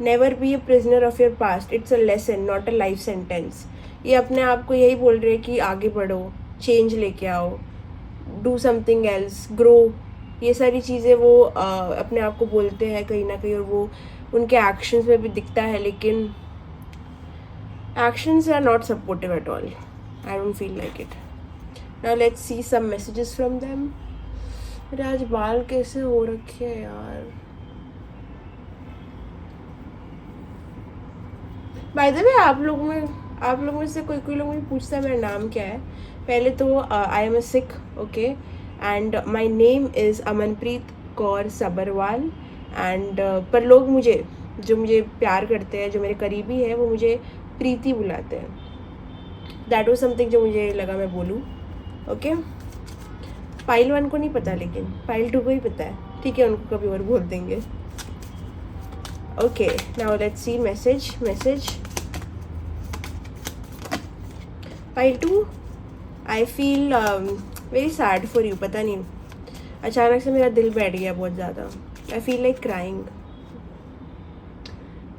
Never be a prisoner of your past. It's a lesson not a life sentence. ये अपने आप को यही बोल रहे हैं कि आगे बढ़ो, चेंज लेके आओ, डू समथिंग एल्स, ग्रो. ये सारी चीज़ें वो अपने आप को बोलते हैं कहीं ना कहीं, और वो उनके एक्शंस में भी दिखता है. लेकिन actions are not supportive at all. I don't feel like it. Now let's see some messages from them. मेरे आज बाल कैसे हो रखे हैं यार. बाय द वे आप लोग में से कोई लोग मुझे पूछता है मेरा नाम क्या है. पहले तो I am a Sikh. Okay, and my name is Amanpreet Kaur Sabharwal. And पर लोग मुझे प्यार करते हैं, जो मेरे करीबी है, वो मुझे प्रीति बुलाते हैं. दैट वॉज समथिंग जो मुझे लगा मैं बोलूँ. ओके, पाइल 1 को नहीं पता, लेकिन पाइल 2 को ही पता है. ठीक है, उनको कभी और बोल देंगे. Okay, now let's see message. Pile 2, I feel very sad for you. पता नहीं, अचानक से मेरा दिल बैठ गया बहुत ज़्यादा. I feel like crying.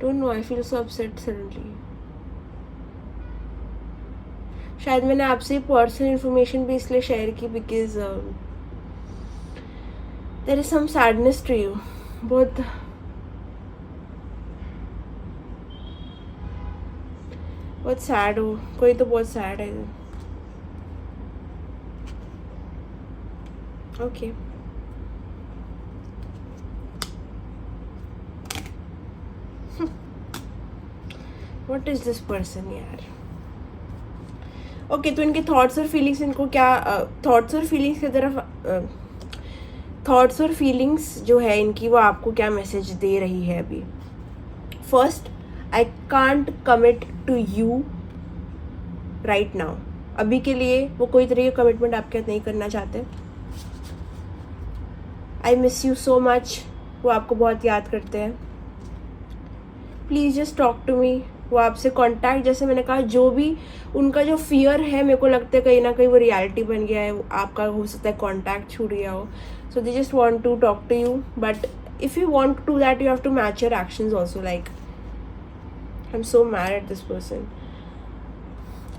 Don't know, I feel so upset suddenly. शायद मैंने आपसे पर्सनल इन्फॉर्मेशन भी इसलिए शेयर की because there is some sadness to you. बहुत सैड हो, कोई तो बहुत सैड है. Okay, what is this person यार. ओके, तो इनके थॉट्स और फीलिंग्स, इनको क्या थॉट्स और फीलिंग्स की तरफ थॉट्स और फीलिंग्स जो है इनकी, वो आपको क्या मैसेज दे रही है अभी. First, I can't commit to you right now. अभी के लिए वो कोई तरह का कमिटमेंट आपके साथ नहीं करना चाहते. I miss you so much. वो आपको बहुत याद करते हैं. Please just talk to me. वो आपसे कांटेक्ट, जैसे मैंने कहा, जो भी उनका जो फियर है, मेरे को लगता है कहीं ना कहीं वो रियलिटी बन गया है. आपका हो सकता है कांटेक्ट छूट गया हो. So they just want to talk to you, but if you want to do that you have to match your actions also. Like I am so mad at this person.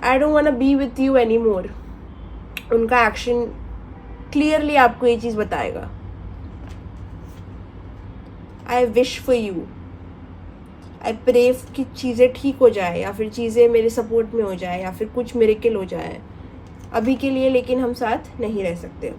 I don't want to be with you anymore. उनका action clearly आपको ये चीज़ बताएगा. I wish for you, I pray कि चीज़ें ठीक हो जाए, या फिर चीज़ें मेरे सपोर्ट में हो जाए, या फिर कुछ मिरेकल हो जाए अभी के लिए, लेकिन हम साथ नहीं रह सकते.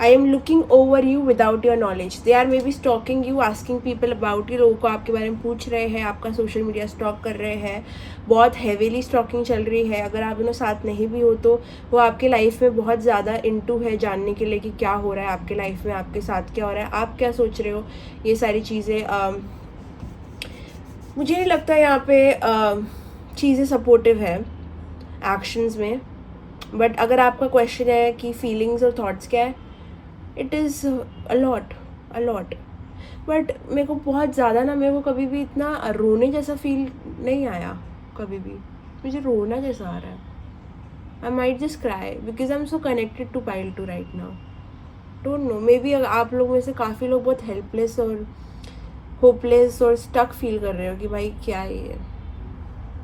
I am looking over you without your knowledge. They are maybe stalking you, asking people about you. लोगों को आपके बारे में पूछ रहे हैं, आपका सोशल मीडिया स्टॉक कर रहे हैं, बहुत हैवीली स्टॉकिंग चल रही है. अगर आप दोनों साथ नहीं भी हो तो वो आपके लाइफ में बहुत ज़्यादा इनटू है जानने के लिए कि क्या हो रहा है आपके लाइफ में, आपके साथ क्या हो रहा है, आप क्या सोच रहे हो. ये सारी चीज़ें मुझे नहीं लगता यहाँ पे चीज़ें सपोर्टिव है एक्शंस में. बट अगर आपका क्वेश्चन है कि फीलिंग्स और थॉट्स क्या है, it is a lot. But मेरे को बहुत ज़्यादा ना, मेरे को कभी भी इतना रोने जैसा फील नहीं आया कभी भी. मुझे रोना जैसा आ रहा है. I might just cry because I am so connected to pile two right now. Don't know, maybe आप लोग में से काफ़ी लोग बहुत हेल्पलेस और होपलेस और स्टक फील कर रहे हो कि भाई क्या है ये,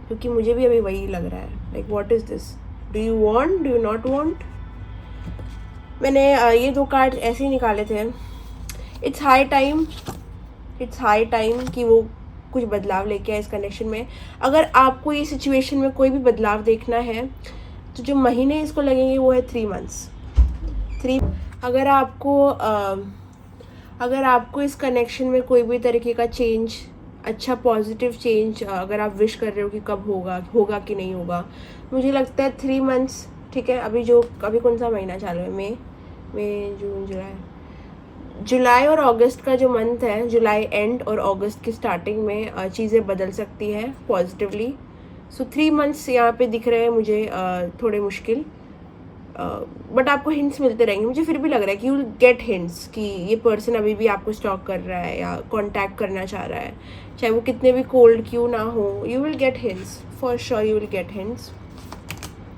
क्योंकि मुझे भी अभी वही लग रहा है. Like what is this, do you want, do you not want. मैंने ये 2 कार्ड ऐसे ही निकाले थे. इट्स हाई टाइम कि वो कुछ बदलाव लेके आए इस कनेक्शन में. अगर आपको ये सिचुएशन में कोई भी बदलाव देखना है तो जो महीने इसको लगेंगे वो है 3 मंथ्स. अगर आपको इस कनेक्शन में कोई भी तरीके का चेंज, अच्छा पॉजिटिव चेंज अगर आप विश कर रहे हो कि कब होगा कि नहीं होगा, मुझे लगता है 3 मंथ्स. ठीक है, अभी कौन सा महीना चालू है, मई जून जुलाई और अगस्त का जो मंथ है, जुलाई एंड और अगस्त की स्टार्टिंग में चीज़ें बदल सकती है पॉजिटिवली. सो 3 मंथ्स यहाँ पे दिख रहे हैं मुझे थोड़े मुश्किल. बट आपको हिंट्स मिलते रहेंगे. मुझे फिर भी लग रहा है कि यू विल गेट हिंट्स कि ये पर्सन अभी भी आपको स्टॉक कर रहा है या कांटेक्ट करना चाह रहा है, चाहे वो कितने भी कोल्ड क्यों ना हो. You will get hints for sure. You will get hints.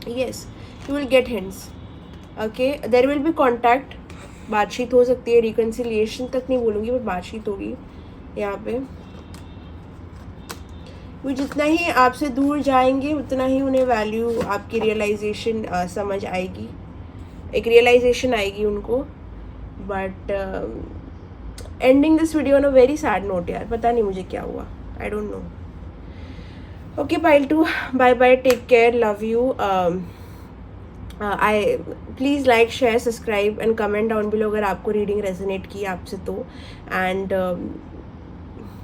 Yes, you will get hints. Okay, there will be contact. बातचीत हो सकती है, रिकन्सिलिएशन तक नहीं बोलूँगी बट बातचीत होगी यहाँ पे. वो जितना ही आपसे दूर जाएंगे उतना ही उन्हें वैल्यू, आपकी रियलाइजेशन समझ आएगी, एक रियलाइजेशन आएगी उनको. But ending this video on a very sad note यार. पता नहीं मुझे क्या हुआ, I don't know. Okay pile 2, bye bye, take care, love you. Please like, share, subscribe and comment down below अगर आपको रीडिंग रेजोनेट की आपसे तो. एंड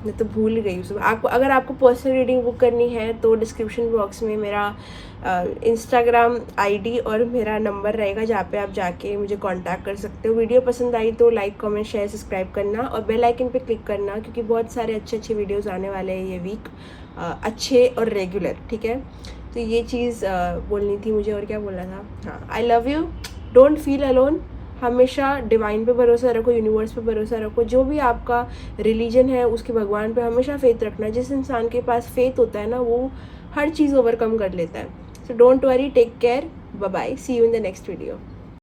मैं तो भूल गई हूँ. अगर आपको पर्सनल रीडिंग बुक करनी है तो डिस्क्रिप्शन बॉक्स में मेरा इंस्टाग्राम आईडी और मेरा नंबर रहेगा, जहाँ पे आप जाके मुझे कांटेक्ट कर सकते हो. वीडियो पसंद आई तो लाइक, कमेंट, शेयर, सब्सक्राइब करना और बेल आइकन पे क्लिक करना, क्योंकि बहुत सारे अच्छे वीडियोस आने वाले हैं ये वीक, अच्छे और रेगुलर. ठीक है, तो ये चीज़ बोलनी थी मुझे. और क्या बोलना था, हाँ, आई love you. Don't feel alone. हमेशा डिवाइन पे भरोसा रखो, यूनिवर्स पे भरोसा रखो. जो भी आपका रिलीजन है उसके भगवान पे हमेशा फेथ रखना. जिस इंसान के पास फेथ होता है ना, वो हर चीज़ ओवरकम कर लेता है. So don't worry, take care, bye bye, see you in the next video.